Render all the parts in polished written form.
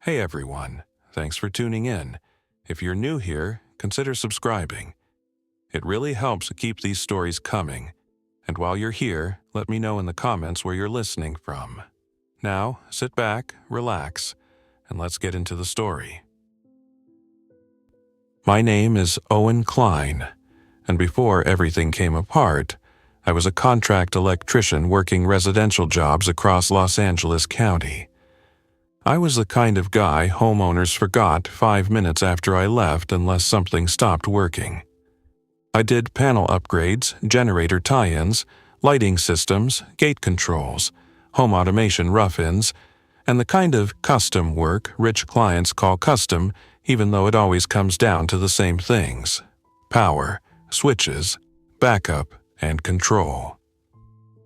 Hey everyone, thanks for tuning in. If you're new here, consider subscribing. It really helps keep these stories coming. And while you're here, let me know in the comments where you're listening from. Now, sit back, relax, and let's get into the story. My name is Owen Kline, and before everything came apart, I was a contract electrician working residential jobs across Los Angeles County. I was the kind of guy homeowners forgot 5 minutes after I left unless something stopped working. I did panel upgrades, generator tie-ins, lighting systems, gate controls, home automation rough-ins, and the kind of custom work rich clients call custom even though it always comes down to the same things: power, switches, backup, and control.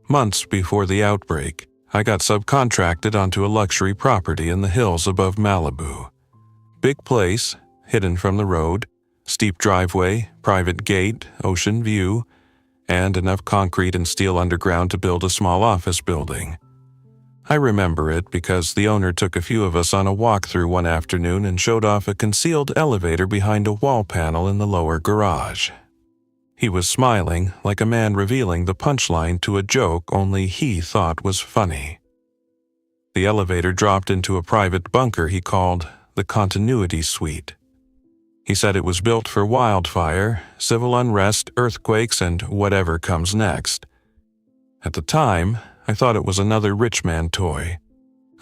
Months before the outbreak, I got subcontracted onto a luxury property in the hills above Malibu. Big place, hidden from the road, steep driveway, private gate, ocean view, and enough concrete and steel underground to build a small office building. I remember it because the owner took a few of us on a walkthrough one afternoon and showed off a concealed elevator behind a wall panel in the lower garage. He was smiling like a man revealing the punchline to a joke only he thought was funny. The elevator dropped into a private bunker he called the Continuity Suite. He said it was built for wildfire, civil unrest, earthquakes, and whatever comes next. At the time, I thought it was another rich man toy.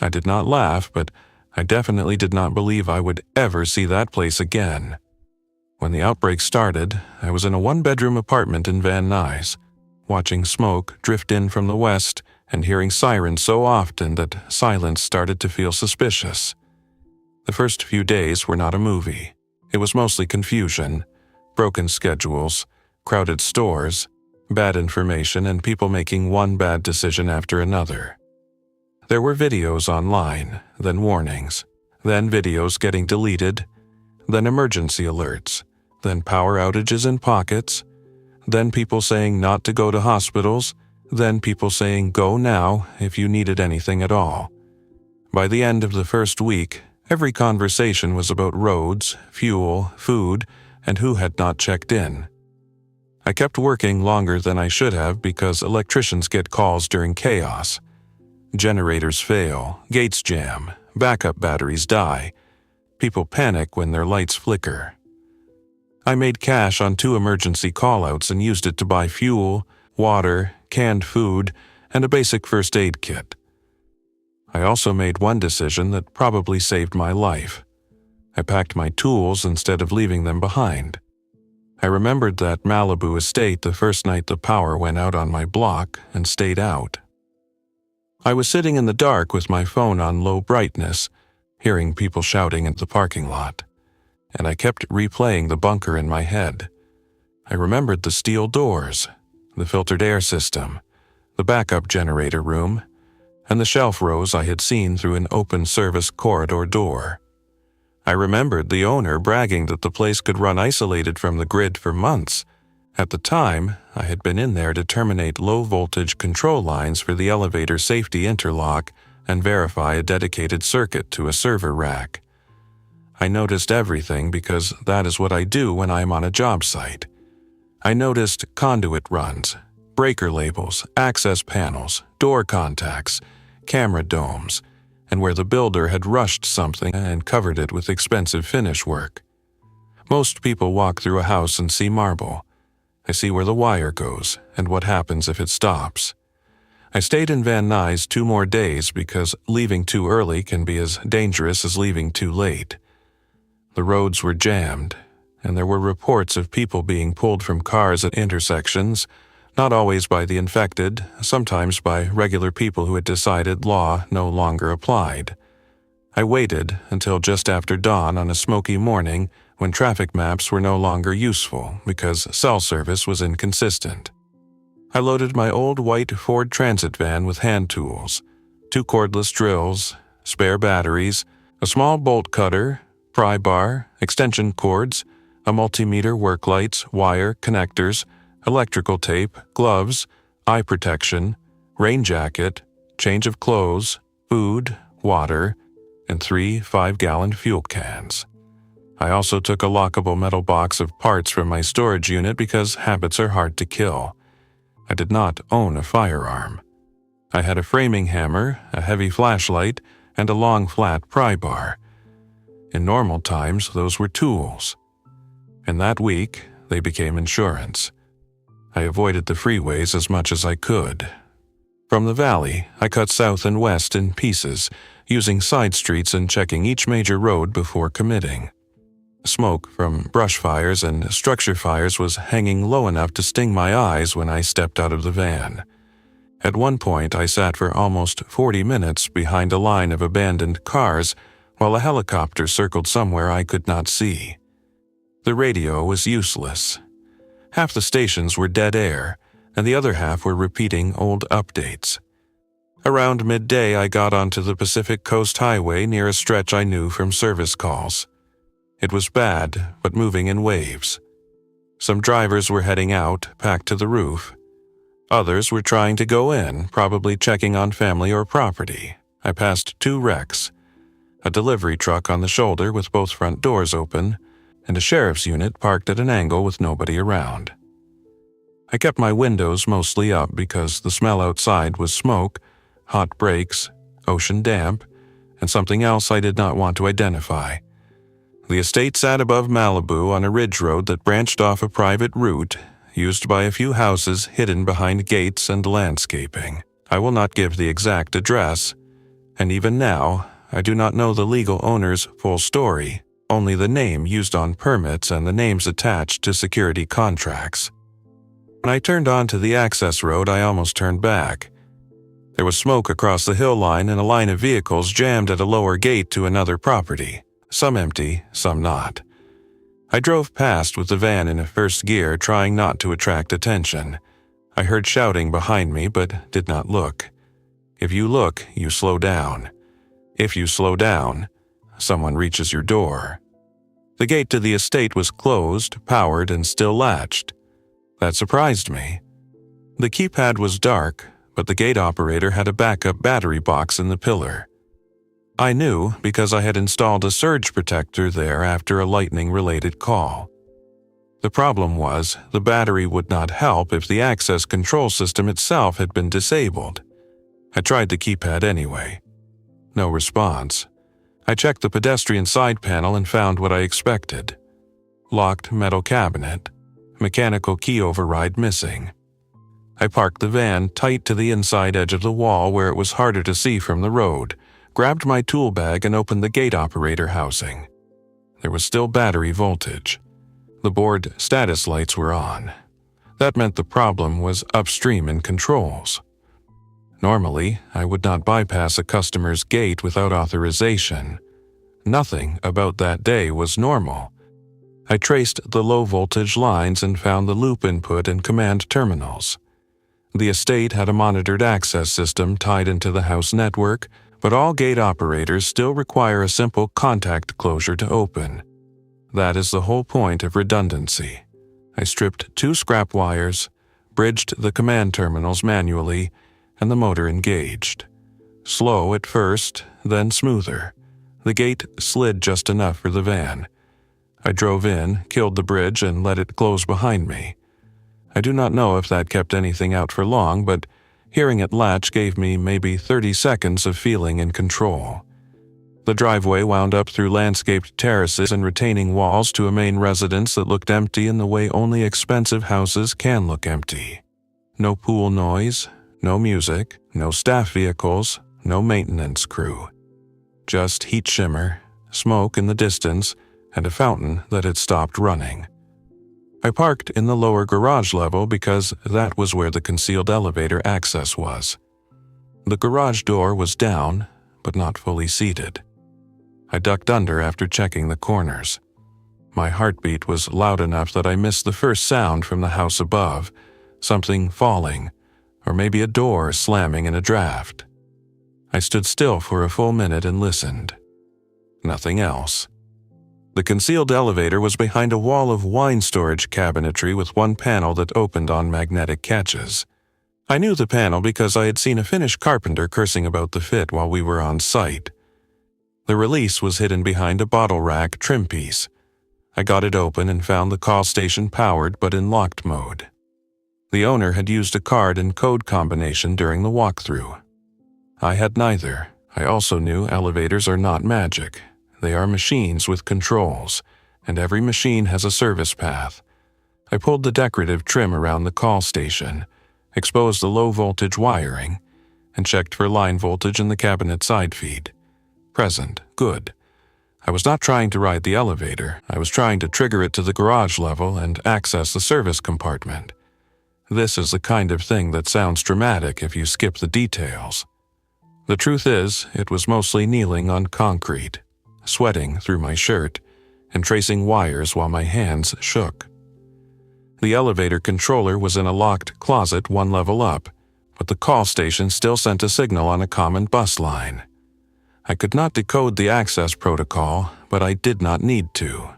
I did not laugh, but I definitely did not believe I would ever see that place again. When the outbreak started, I was in a one-bedroom apartment in Van Nuys, watching smoke drift in from the west and hearing sirens so often that silence started to feel suspicious. The first few days were not a movie. It was mostly confusion, broken schedules, crowded stores, bad information, and people making one bad decision after another. There were videos online, then warnings, then videos getting deleted, then emergency alerts, then power outages in pockets, then people saying not to go to hospitals, then people saying go now if you needed anything at all. By the end of the first week, every conversation was about roads, fuel, food, and who had not checked in. I kept working longer than I should have because electricians get calls during chaos. Generators fail, gates jam, backup batteries die. People panic when their lights flicker. I made cash on 2 emergency callouts and used it to buy fuel, water, canned food, and a basic first aid kit. I also made one decision that probably saved my life. I packed my tools instead of leaving them behind. I remembered that Malibu estate the first night the power went out on my block and stayed out. I was sitting in the dark with my phone on low brightness, hearing people shouting at the parking lot, and I kept replaying the bunker in my head. I remembered the steel doors, the filtered air system, the backup generator room, and the shelf rows I had seen through an open service corridor door. I remembered the owner bragging that the place could run isolated from the grid for months. At the time, I had been in there to terminate low-voltage control lines for the elevator safety interlock and verify a dedicated circuit to a server rack. I noticed everything because that is what I do when I am on a job site. I noticed conduit runs, breaker labels, access panels, door contacts, camera domes, and where the builder had rushed something and covered it with expensive finish work. Most people walk through a house and see marble. I see where the wire goes and what happens if it stops. I stayed in Van Nuys 2 more days because leaving too early can be as dangerous as leaving too late. The roads were jammed, and there were reports of people being pulled from cars at intersections, not always by the infected, sometimes by regular people who had decided law no longer applied. I waited until just after dawn on a smoky morning when traffic maps were no longer useful because cell service was inconsistent. I loaded my old white Ford Transit van with hand tools, 2 cordless drills, spare batteries, a small bolt cutter, pry bar, extension cords, a multimeter, work lights, wire, connectors, electrical tape, gloves, eye protection, rain jacket, change of clothes, food, water, and 3 5-gallon fuel cans. I also took a lockable metal box of parts from my storage unit because habits are hard to kill. I did not own a firearm. I had a framing hammer, a heavy flashlight, and a long flat pry bar. In normal times, those were tools. In that week, they became insurance. I avoided the freeways as much as I could. From the valley, I cut south and west in pieces, using side streets and checking each major road before committing. Smoke from brush fires and structure fires was hanging low enough to sting my eyes when I stepped out of the van. At one point, I sat for almost 40 minutes behind a line of abandoned cars while a helicopter circled somewhere I could not see. The radio was useless. Half the stations were dead air, and the other half were repeating old updates. Around midday, I got onto the Pacific Coast Highway near a stretch I knew from service calls. It was bad, but moving in waves. Some drivers were heading out, packed to the roof. Others were trying to go in, probably checking on family or property. I passed 2 wrecks: a delivery truck on the shoulder with both front doors open, and a sheriff's unit parked at an angle with nobody around. I kept my windows mostly up because the smell outside was smoke, hot brakes, ocean damp, and something else I did not want to identify. The estate sat above Malibu on a ridge road that branched off a private route, used by a few houses hidden behind gates and landscaping. I will not give the exact address, and even now, I do not know the legal owner's full story, only the name used on permits and the names attached to security contracts. When I turned onto the access road, I almost turned back. There was smoke across the hill line and a line of vehicles jammed at a lower gate to another property, some empty, some not. I drove past with the van in a first gear, trying not to attract attention. I heard shouting behind me, but did not look. If you look, you slow down. If you slow down, someone reaches your door. The gate to the estate was closed, powered, and still latched. That surprised me. The keypad was dark, but the gate operator had a backup battery box in the pillar. I knew because I had installed a surge protector there after a lightning-related call. The problem was the battery would not help if the access control system itself had been disabled. I tried the keypad anyway. No response. I checked the pedestrian side panel and found what I expected. Locked metal cabinet. Mechanical key override missing. I parked the van tight to the inside edge of the wall where it was harder to see from the road, grabbed my tool bag and opened the gate operator housing. There was still battery voltage. The board status lights were on. That meant the problem was upstream in controls. Normally, I would not bypass a customer's gate without authorization. Nothing about that day was normal. I traced the low-voltage lines and found the loop input and command terminals. The estate had a monitored access system tied into the house network, but all gate operators still require a simple contact closure to open. That is the whole point of redundancy. I stripped 2 scrap wires, bridged the command terminals manually, and the motor engaged. Slow at first, then smoother. The gate slid just enough for the van. I drove in, killed the bridge, and let it close behind me. I do not know if that kept anything out for long, but hearing it latch gave me maybe 30 seconds of feeling in control. The driveway wound up through landscaped terraces and retaining walls to a main residence that looked empty in the way only expensive houses can look empty. No pool noise, no music, no staff vehicles, no maintenance crew. Just heat shimmer, smoke in the distance, and a fountain that had stopped running. I parked in the lower garage level because that was where the concealed elevator access was. The garage door was down, but not fully seated. I ducked under after checking the corners. My heartbeat was loud enough that I missed the first sound from the house above, something falling, or maybe a door slamming in a draft. I stood still for a full minute and listened. Nothing else. The concealed elevator was behind a wall of wine storage cabinetry with one panel that opened on magnetic catches. I knew the panel because I had seen a Finnish carpenter cursing about the fit while we were on site. The release was hidden behind a bottle rack trim piece. I got it open and found the call station powered but in locked mode. The owner had used a card and code combination during the walkthrough. I had neither. I also knew elevators are not magic. They are machines with controls, and every machine has a service path. I pulled the decorative trim around the call station, exposed the low-voltage wiring, and checked for line voltage in the cabinet side feed. Present. Good. I was not trying to ride the elevator. I was trying to trigger it to the garage level and access the service compartment. This is the kind of thing that sounds dramatic if you skip the details. The truth is, it was mostly kneeling on concrete, sweating through my shirt, and tracing wires while my hands shook. The elevator controller was in a locked closet one level up, but the call station still sent a signal on a common bus line. I could not decode the access protocol, but I did not need to.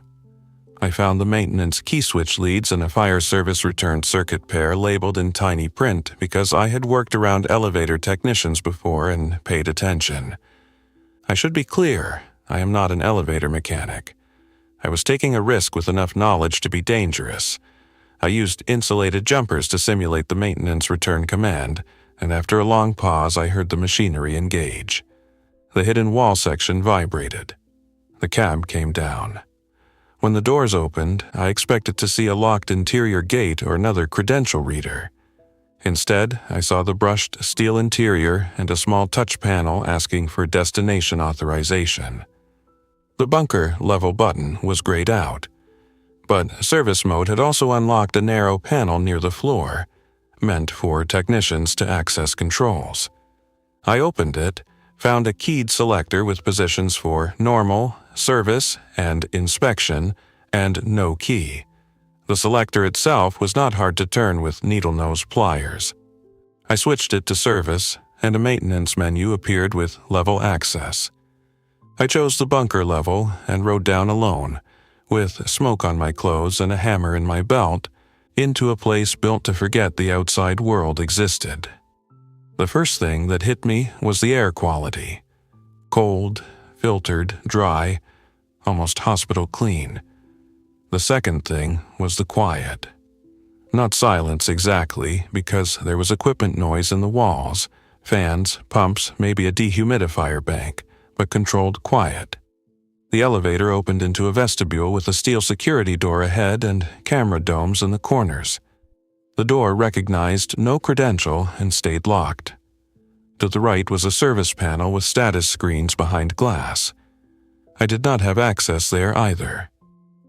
I found the maintenance key switch leads and a fire service return circuit pair labeled in tiny print because I had worked around elevator technicians before and paid attention. I should be clear, I am not an elevator mechanic. I was taking a risk with enough knowledge to be dangerous. I used insulated jumpers to simulate the maintenance return command, and after a long pause I heard the machinery engage. The hidden wall section vibrated. The cab came down. When the doors opened, I expected to see a locked interior gate or another credential reader. Instead, I saw the brushed steel interior and a small touch panel asking for destination authorization. The bunker level button was grayed out, but service mode had also unlocked a narrow panel near the floor, meant for technicians to access controls. I opened it, found a keyed selector with positions for normal, service, and inspection, and no key. The selector itself was not hard to turn with needle-nose pliers. I switched it to service, and a maintenance menu appeared with level access. I chose the bunker level and rode down alone, with smoke on my clothes and a hammer in my belt, into a place built to forget the outside world existed. The first thing that hit me was the air quality. Cold, filtered, dry, almost hospital clean. The second thing was the quiet. Not silence exactly, because there was equipment noise in the walls, fans, pumps, maybe a dehumidifier bank, but controlled quiet. The elevator opened into a vestibule with a steel security door ahead and camera domes in the corners. The door recognized no credential and stayed locked. To the right was a service panel with status screens behind glass. I did not have access there either.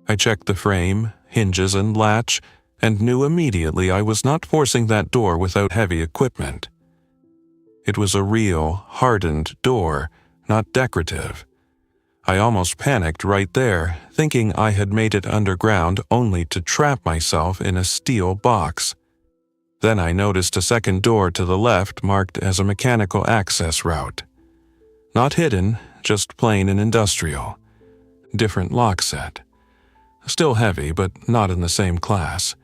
I checked the frame, hinges, and latch, and knew immediately I was not forcing that door without heavy equipment. It was a real, hardened door, not decorative. I almost panicked right there, thinking I had made it underground only to trap myself in a steel box. Then I noticed a second door to the left marked as a mechanical access route. Not hidden, just plain and industrial. Different lock set. Still heavy, but not in the same class.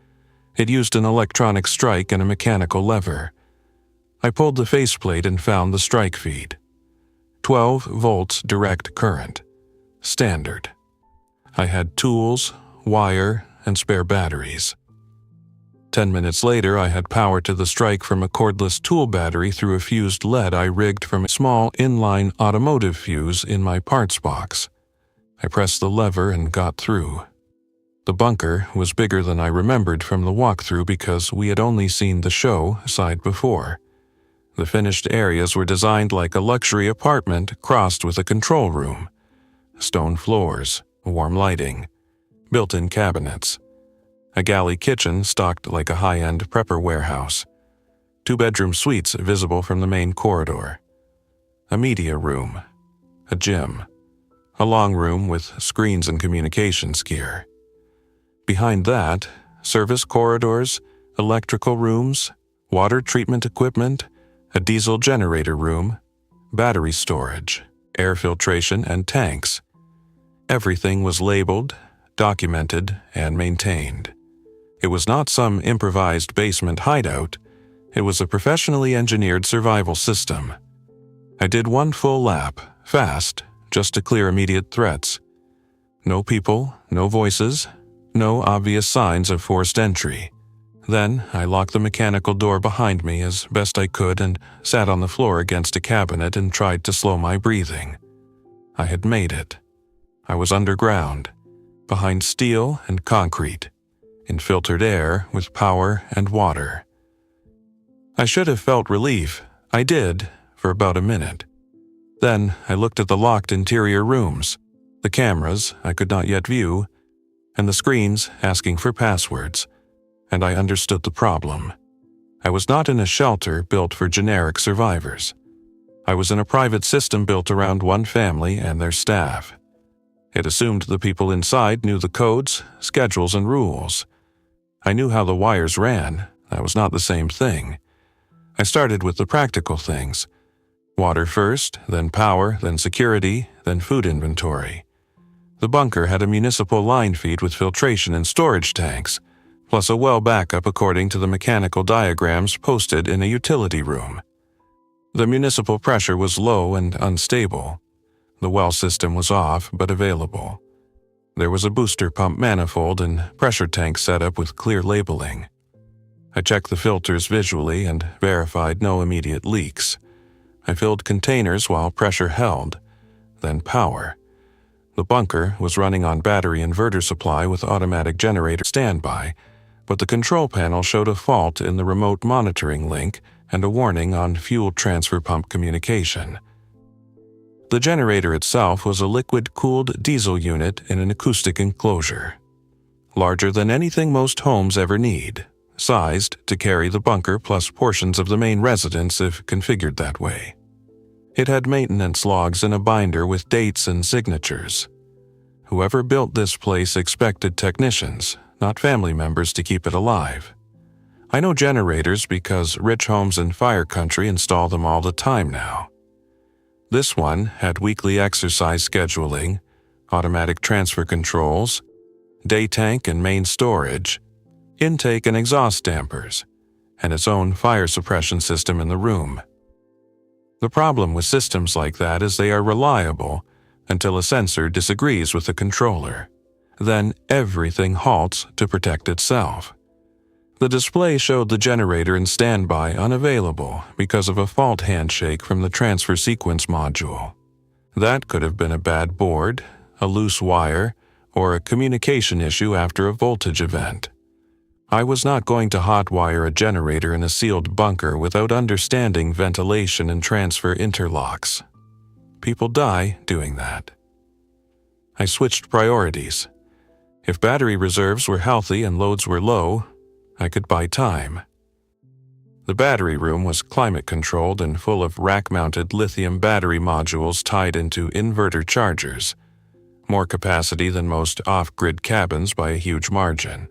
It used an electronic strike and a mechanical lever. I pulled the faceplate and found the strike feed. 12 volts direct current. Standard. I had tools, wire, and spare batteries. 10 minutes later, I had power to the strike from a cordless tool battery through a fused lead I rigged from a small inline automotive fuse in my parts box. I pressed the lever and got through. The bunker was bigger than I remembered from the walkthrough because we had only seen the show side before. The finished areas were designed like a luxury apartment crossed with a control room. Stone floors, warm lighting, built-in cabinets. A galley kitchen stocked like a high-end prepper warehouse. 2-bedroom suites visible from the main corridor. A media room. A gym. A long room with screens and communications gear. Behind that, service corridors, electrical rooms, water treatment equipment, a diesel generator room, battery storage, air filtration, and tanks. Everything was labeled, documented, and maintained. It was not some improvised basement hideout. It was a professionally engineered survival system. I did one full lap, fast, just to clear immediate threats. No people, no voices, no obvious signs of forced entry. Then I locked the mechanical door behind me as best I could and sat on the floor against a cabinet and tried to slow my breathing. I had made it. I was underground, behind steel and concrete, in filtered air with power and water. I should have felt relief. I did, for about a minute. Then I looked at the locked interior rooms, the cameras I could not yet view, and the screens asking for passwords, and I understood the problem. I was not in a shelter built for generic survivors. I was in a private system built around one family and their staff. It assumed the people inside knew the codes, schedules, and rules. I knew how the wires ran. That was not the same thing. I started with the practical things. Water first, then power, then security, then food inventory. The bunker had a municipal line feed with filtration and storage tanks, plus a well backup according to the mechanical diagrams posted in a utility room. The municipal pressure was low and unstable. The well system was off but available. There was a booster pump manifold and pressure tank setup with clear labeling. I checked the filters visually and verified no immediate leaks. I filled containers while pressure held, then power. The bunker was running on battery inverter supply with automatic generator standby, but the control panel showed a fault in the remote monitoring link and a warning on fuel transfer pump communication. The generator itself was a liquid-cooled diesel unit in an acoustic enclosure, larger than anything most homes ever need, sized to carry the bunker plus portions of the main residence if configured that way. It had maintenance logs in a binder with dates and signatures. Whoever built this place expected technicians, not family members, to keep it alive. I know generators because rich homes in fire country install them all the time now. This one had weekly exercise scheduling, automatic transfer controls, day tank and main storage, intake and exhaust dampers, and its own fire suppression system in the room. The problem with systems like that is they are reliable until a sensor disagrees with the controller. Then everything halts to protect itself. The display showed the generator in standby unavailable because of a fault handshake from the transfer sequence module. That could have been a bad board, a loose wire, or a communication issue after a voltage event. I was not going to hotwire a generator in a sealed bunker without understanding ventilation and transfer interlocks. People die doing that. I switched priorities. If battery reserves were healthy and loads were low, I could buy time. The battery room was climate-controlled and full of rack-mounted lithium battery modules tied into inverter chargers, more capacity than most off-grid cabins by a huge margin.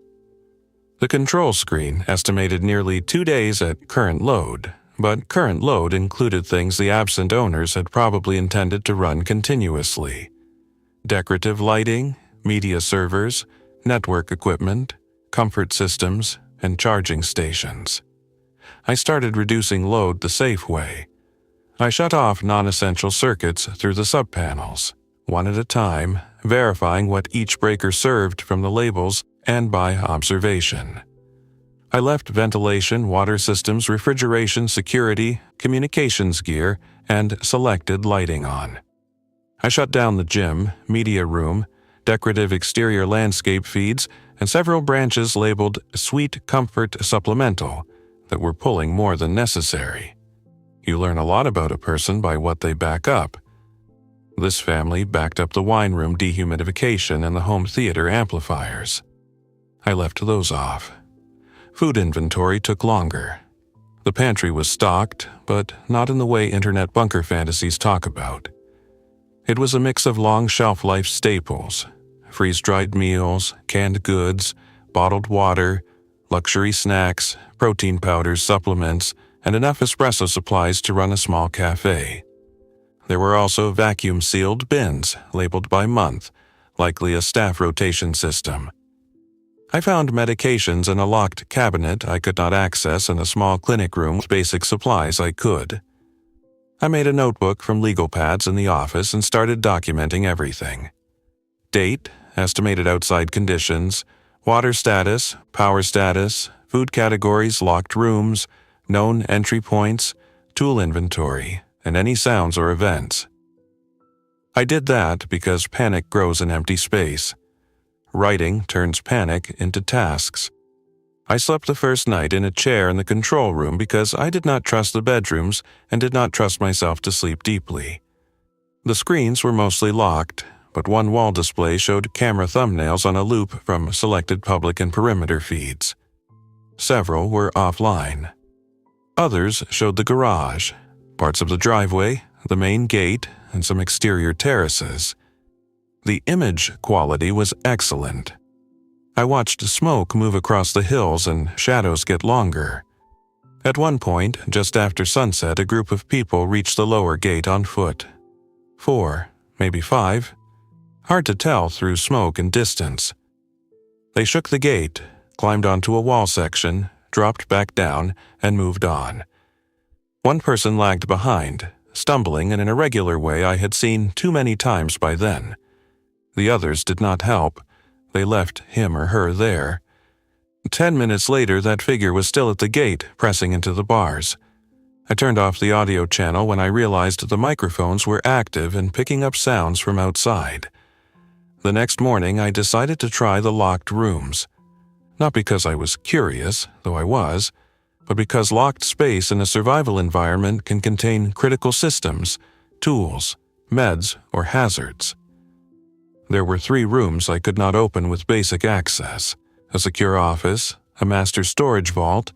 The control screen estimated nearly 2 days at current load, but current load included things the absent owners had probably intended to run continuously: decorative lighting, media servers, network equipment, comfort systems, and charging stations. I started reducing load the safe way. I shut off non-essential circuits through the subpanels, one at a time, verifying what each breaker served from the labels and by observation. I left ventilation, water systems, refrigeration, security, communications gear, and selected lighting on. I shut down the gym, media room, decorative exterior landscape feeds, and several branches labeled Sweet Comfort Supplemental that were pulling more than necessary. You learn a lot about a person by what they back up. This family backed up the wine room dehumidification and the home theater amplifiers. I left those off. Food inventory took longer. The pantry was stocked, but not in the way internet bunker fantasies talk about. It was a mix of long shelf-life staples, freeze-dried meals, canned goods, bottled water, luxury snacks, protein powders, supplements, and enough espresso supplies to run a small cafe. There were also vacuum-sealed bins labeled by month, likely a staff rotation system. I found medications in a locked cabinet I could not access and a small clinic room with basic supplies I could. I made a notebook from legal pads in the office and started documenting everything. Date, estimated outside conditions, water status, power status, food categories, locked rooms, known entry points, tool inventory, and any sounds or events. I did that because panic grows in empty space. Writing turns panic into tasks. I slept the first night in a chair in the control room because I did not trust the bedrooms and did not trust myself to sleep deeply. The screens were mostly locked, but one wall display showed camera thumbnails on a loop from selected public and perimeter feeds. Several were offline. Others showed the garage, parts of the driveway, the main gate, and some exterior terraces. The image quality was excellent. I watched smoke move across the hills and shadows get longer. At one point, just after sunset, a group of people reached the lower gate on foot. 4, maybe 5. Hard to tell through smoke and distance. They shook the gate, climbed onto a wall section, dropped back down, and moved on. One person lagged behind, stumbling in an irregular way I had seen too many times by then. The others did not help. They left him or her there. 10 minutes later, that figure was still at the gate, pressing into the bars. I turned off the audio channel when I realized the microphones were active and picking up sounds from outside. The next morning, I decided to try the locked rooms. Not because I was curious, though I was, but because locked space in a survival environment can contain critical systems, tools, meds, or hazards. There were 3 rooms I could not open with basic access: a secure office, a master storage vault,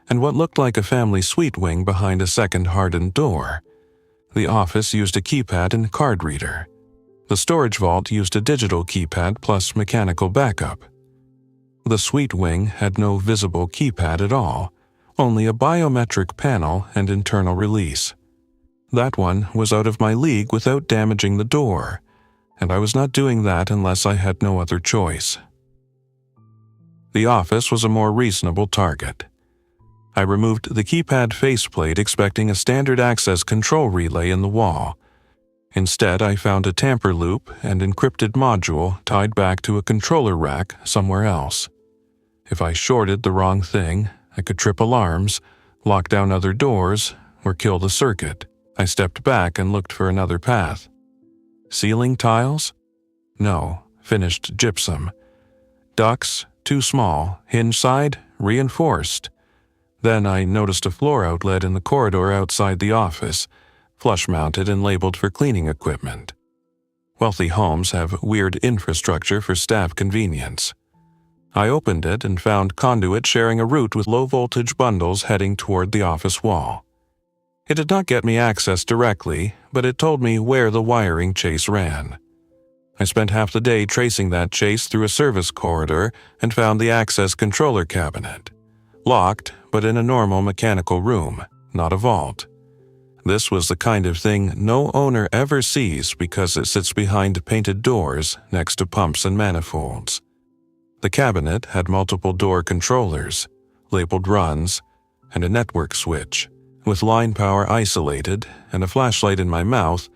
and what looked like a family suite wing behind a second hardened door. The office used a keypad and card reader. The storage vault used a digital keypad plus mechanical backup. The suite wing had no visible keypad at all, only a biometric panel and internal release. That one was out of my league without damaging the door, and I was not doing that unless I had no other choice. The office was a more reasonable target. I removed the keypad faceplate expecting a standard access control relay in the wall. Instead, I found a tamper loop and encrypted module tied back to a controller rack somewhere else. If I shorted the wrong thing, I could trip alarms, lock down other doors, or kill the circuit. I stepped back and looked for another path. Ceiling tiles? No, finished gypsum. Ducts, too small, hinge side, reinforced. Then I noticed a floor outlet in the corridor outside the office, flush-mounted and labeled for cleaning equipment. Wealthy homes have weird infrastructure for staff convenience. I opened it and found conduit sharing a route with low-voltage bundles heading toward the office wall. It did not get me access directly, but it told me where the wiring chase ran. I spent half the day tracing that chase through a service corridor and found the access controller cabinet. Locked, but in a normal mechanical room, not a vault. This was the kind of thing no owner ever sees because it sits behind painted doors next to pumps and manifolds. The cabinet had multiple door controllers, labeled runs, and a network switch. With line power isolated and a flashlight in my mouth,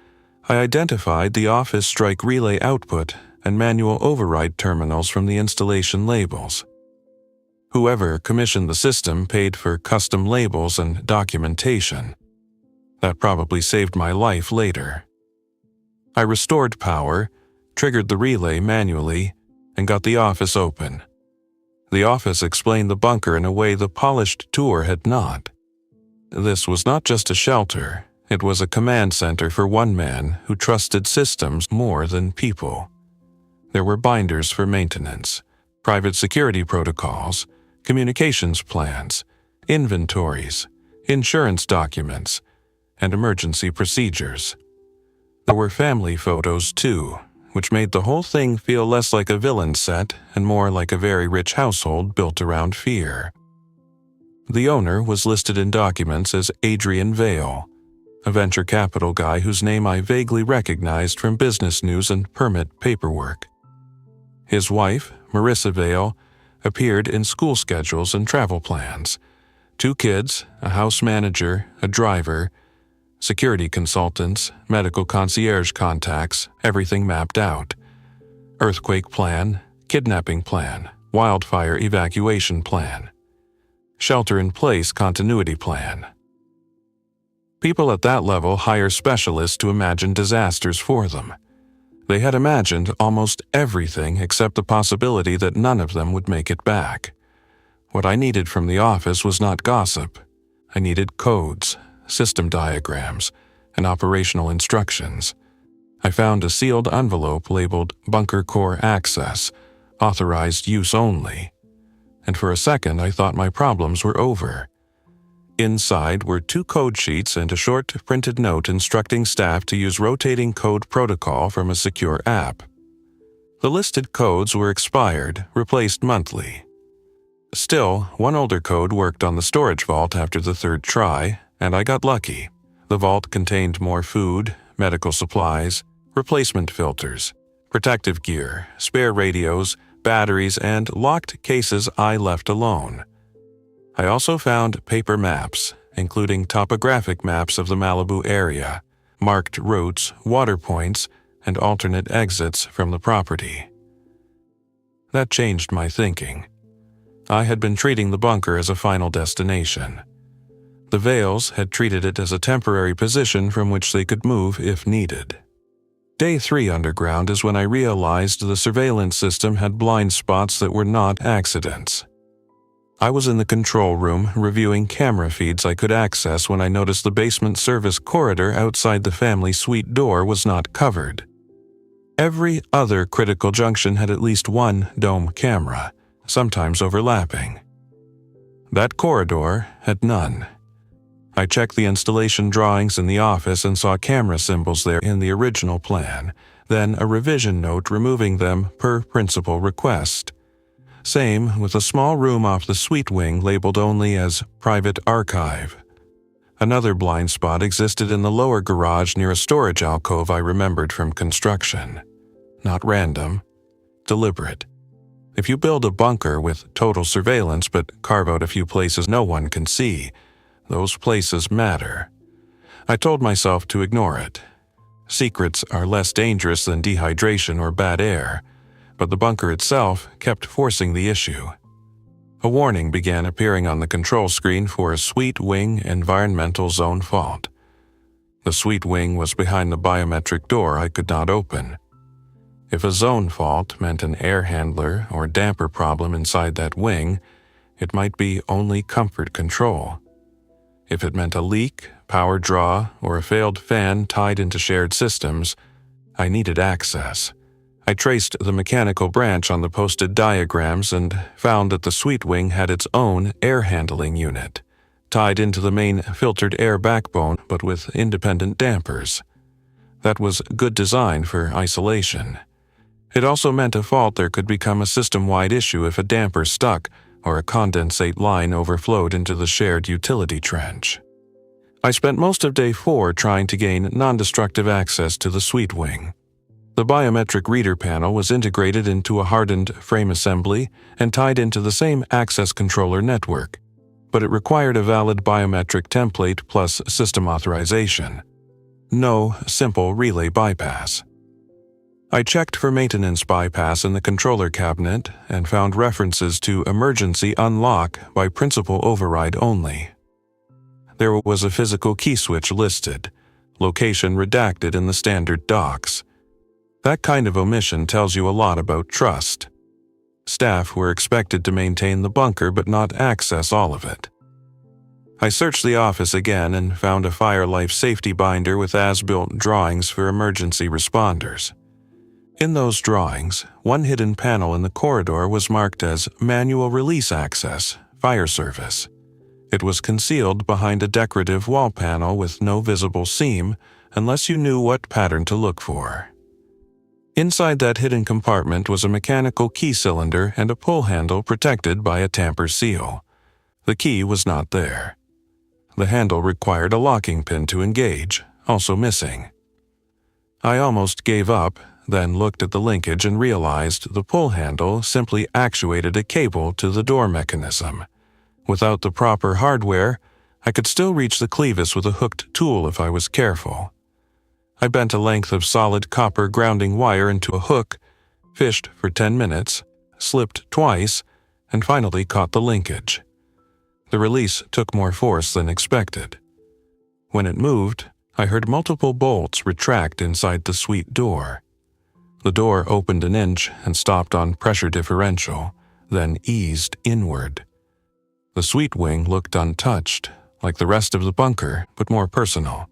I identified the office strike relay output and manual override terminals from the installation labels. Whoever commissioned the system paid for custom labels and documentation. That probably saved my life later. I restored power, triggered the relay manually, and got the office open. The office explained the bunker in a way the polished tour had not. This was not just a shelter, it was a command center for one man who trusted systems more than people. There were binders for maintenance, private security protocols, communications plans, inventories, insurance documents, and emergency procedures. There were family photos too, which made the whole thing feel less like a villain set and more like a very rich household built around fear. The owner was listed in documents as Adrian Vale, a venture capital guy whose name I vaguely recognized from business news and permit paperwork. His wife, Marissa Vale, appeared in school schedules and travel plans. 2 kids, a house manager, a driver, Security consultants, medical concierge contacts, everything mapped out. Earthquake plan, kidnapping plan, wildfire evacuation plan, shelter-in-place continuity plan. People at that level hire specialists to imagine disasters for them. They had imagined almost everything except the possibility that none of them would make it back. What I needed from the office was not gossip. I needed codes, system diagrams, and operational instructions. I found a sealed envelope labeled Bunker Core Access, authorized use only. And for a second I thought my problems were over. Inside were 2 code sheets and a short printed note instructing staff to use rotating code protocol from a secure app. The listed codes were expired, replaced monthly. Still, one older code worked on the storage vault after the 3rd try, and I got lucky. The vault contained more food, medical supplies, replacement filters, protective gear, spare radios, batteries, and locked cases I left alone. I also found paper maps, including topographic maps of the Malibu area, marked routes, water points, and alternate exits from the property. That changed my thinking. I had been treating the bunker as a final destination. The Vales had treated it as a temporary position from which they could move if needed. Day 3 underground is when I realized the surveillance system had blind spots that were not accidents. I was in the control room reviewing camera feeds I could access when I noticed the basement service corridor outside the family suite door was not covered. Every other critical junction had at least one dome camera, sometimes overlapping. That corridor had none. I checked the installation drawings in the office and saw camera symbols there in the original plan, then a revision note removing them per principal request. Same with a small room off the suite wing labeled only as Private Archive. Another blind spot existed in the lower garage near a storage alcove I remembered from construction. Not random, deliberate. If you build a bunker with total surveillance but carve out a few places no one can see, those places matter. I told myself to ignore it. Secrets are less dangerous than dehydration or bad air, but the bunker itself kept forcing the issue. A warning began appearing on the control screen for a suite wing environmental zone fault. The suite wing was behind the biometric door I could not open. If a zone fault meant an air handler or damper problem inside that wing, it might be only comfort control. If it meant a leak, power draw, or a failed fan tied into shared systems, I needed access. I traced the mechanical branch on the posted diagrams and found that the suite wing had its own air handling unit, tied into the main filtered air backbone but with independent dampers. That was good design for isolation. It also meant a fault there could become a system-wide issue if a damper stuck or a condensate line overflowed into the shared utility trench. I spent most of day 4 trying to gain non-destructive access to the suite wing. The biometric reader panel was integrated into a hardened frame assembly and tied into the same access controller network, but it required a valid biometric template plus system authorization. No simple relay bypass. I checked for maintenance bypass in the controller cabinet and found references to emergency unlock by principal override only. There was a physical key switch listed, location redacted in the standard docs. That kind of omission tells you a lot about trust. Staff were expected to maintain the bunker but not access all of it. I searched the office again and found a fire life safety binder with as-built drawings for emergency responders. In those drawings, one hidden panel in the corridor was marked as Manual Release Access, Fire Service. It was concealed behind a decorative wall panel with no visible seam unless you knew what pattern to look for. Inside that hidden compartment was a mechanical key cylinder and a pull handle protected by a tamper seal. The key was not there. The handle required a locking pin to engage, also missing. I almost gave up, then looked at the linkage and realized the pull handle simply actuated a cable to the door mechanism. Without the proper hardware, I could still reach the clevis with a hooked tool if I was careful. I bent a length of solid copper grounding wire into a hook, fished for 10 minutes, slipped twice, and finally caught the linkage. The release took more force than expected. When it moved, I heard multiple bolts retract inside the suite door. The door opened an inch and stopped on pressure differential, then eased inward. The suite wing looked untouched, like the rest of the bunker, but more personal.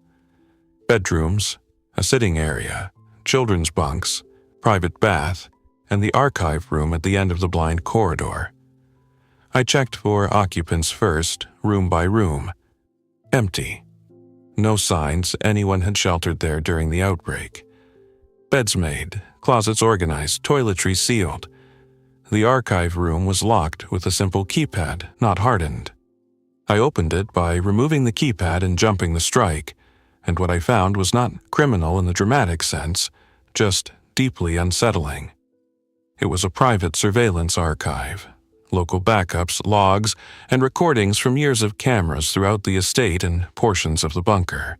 Bedrooms, a sitting area, children's bunks, private bath, and the archive room at the end of the blind corridor. I checked for occupants first, room by room. Empty. No signs anyone had sheltered there during the outbreak. Beds made, closets organized, toiletries sealed. The archive room was locked with a simple keypad, not hardened. I opened it by removing the keypad and jumping the strike, and what I found was not criminal in the dramatic sense, just deeply unsettling. It was a private surveillance archive, local backups, logs, and recordings from years of cameras throughout the estate and portions of the bunker.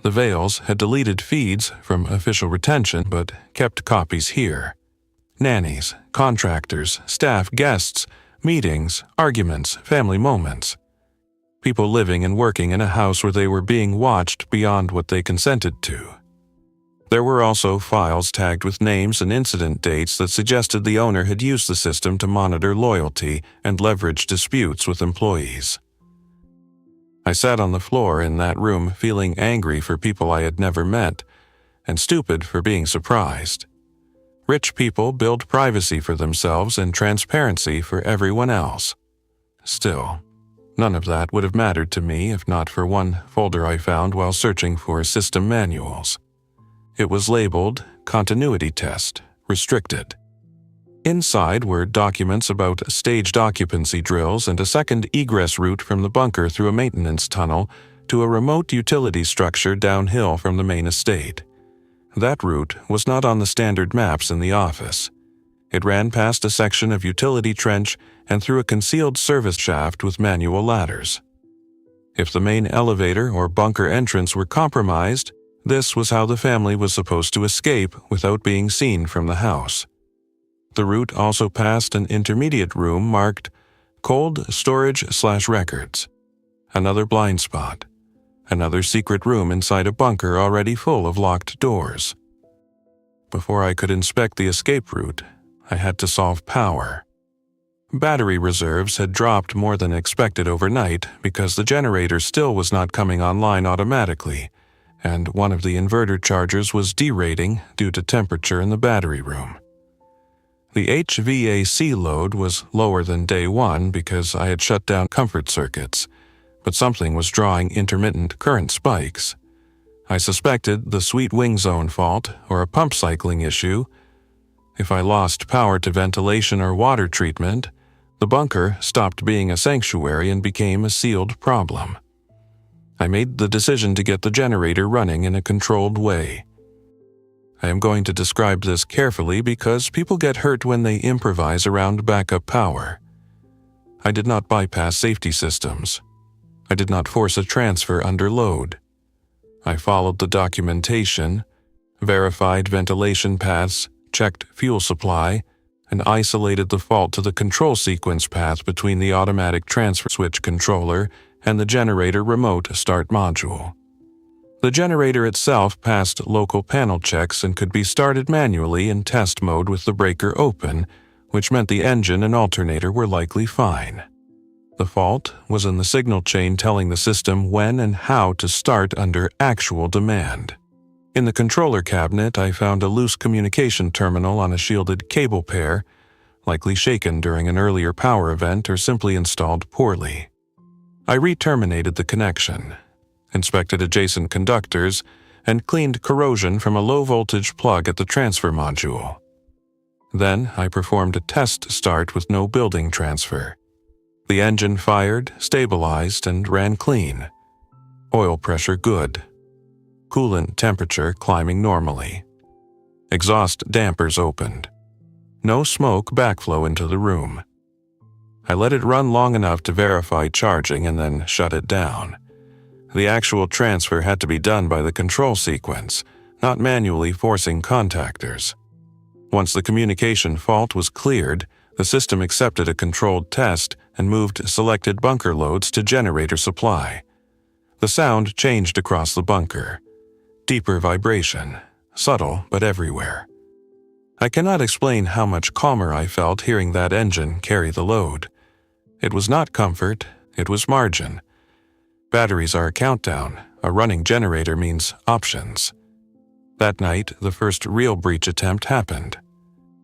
The Vales had deleted feeds from official retention but kept copies here. Nannies, contractors, staff, guests, meetings, arguments, family moments. People living and working in a house where they were being watched beyond what they consented to. There were also files tagged with names and incident dates that suggested the owner had used the system to monitor loyalty and leverage disputes with employees. I sat on the floor in that room feeling angry for people I had never met, and stupid for being surprised. Rich people build privacy for themselves and transparency for everyone else. Still, none of that would have mattered to me if not for one folder I found while searching for system manuals. It was labeled Continuity Test, Restricted. Inside were documents about staged occupancy drills and a second egress route from the bunker through a maintenance tunnel to a remote utility structure downhill from the main estate. That route was not on the standard maps in the office. It ran past a section of utility trench and through a concealed service shaft with manual ladders. If the main elevator or bunker entrance were compromised, this was how the family was supposed to escape without being seen from the house. The route also passed an intermediate room marked Cold Storage/Records, another blind spot, another secret room inside a bunker already full of locked doors. Before I could inspect the escape route, I had to solve power. Battery reserves had dropped more than expected overnight because the generator still was not coming online automatically, and one of the inverter chargers was derating due to temperature in the battery room. The HVAC load was lower than day one because I had shut down comfort circuits, but something was drawing intermittent current spikes. I suspected the suite wing zone fault or a pump cycling issue. If I lost power to ventilation or water treatment, the bunker stopped being a sanctuary and became a sealed problem. I made the decision to get the generator running in a controlled way. I am going to describe this carefully because people get hurt when they improvise around backup power. I did not bypass safety systems. I did not force a transfer under load. I followed the documentation, verified ventilation paths, checked fuel supply, and isolated the fault to the control sequence path between the automatic transfer switch controller and the generator remote start module. The generator itself passed local panel checks and could be started manually in test mode with the breaker open, which meant the engine and alternator were likely fine. The fault was in the signal chain telling the system when and how to start under actual demand. In the controller cabinet, I found a loose communication terminal on a shielded cable pair, likely shaken during an earlier power event or simply installed poorly. I re-terminated the connection, inspected adjacent conductors, and cleaned corrosion from a low-voltage plug at the transfer module. Then I performed a test start with no building transfer. The engine fired, stabilized, and ran clean. Oil pressure good. Coolant temperature climbing normally. Exhaust dampers opened. No smoke backflow into the room. I let it run long enough to verify charging and then shut it down. The actual transfer had to be done by the control sequence, not manually forcing contactors. Once the communication fault was cleared, the system accepted a controlled test and moved selected bunker loads to generator supply. The sound changed across the bunker. Deeper vibration, subtle but everywhere. I cannot explain how much calmer I felt hearing that engine carry the load. It was not comfort, it was margin. Batteries are a countdown, a running generator means options. That night, the first real breach attempt happened.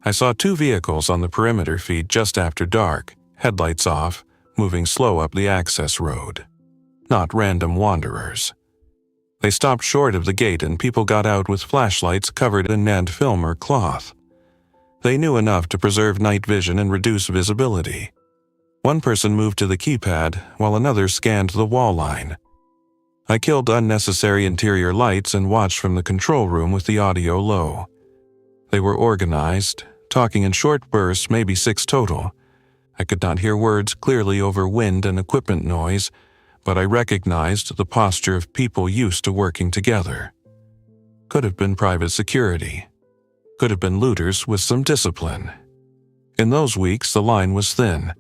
I saw 2 vehicles on the perimeter feed just after dark, headlights off, moving slow up the access road. Not random wanderers. They stopped short of the gate and people got out with flashlights covered in NAND film or cloth. They knew enough to preserve night vision and reduce visibility. One person moved to the keypad while another scanned the wall line. I killed unnecessary interior lights and watched from the control room with the audio low. They were organized, talking in short bursts, maybe 6 total. I could not hear words clearly over wind and equipment noise, but I recognized the posture of people used to working together. Could have been private security. Could have been looters with some discipline. In those weeks, the line was thin.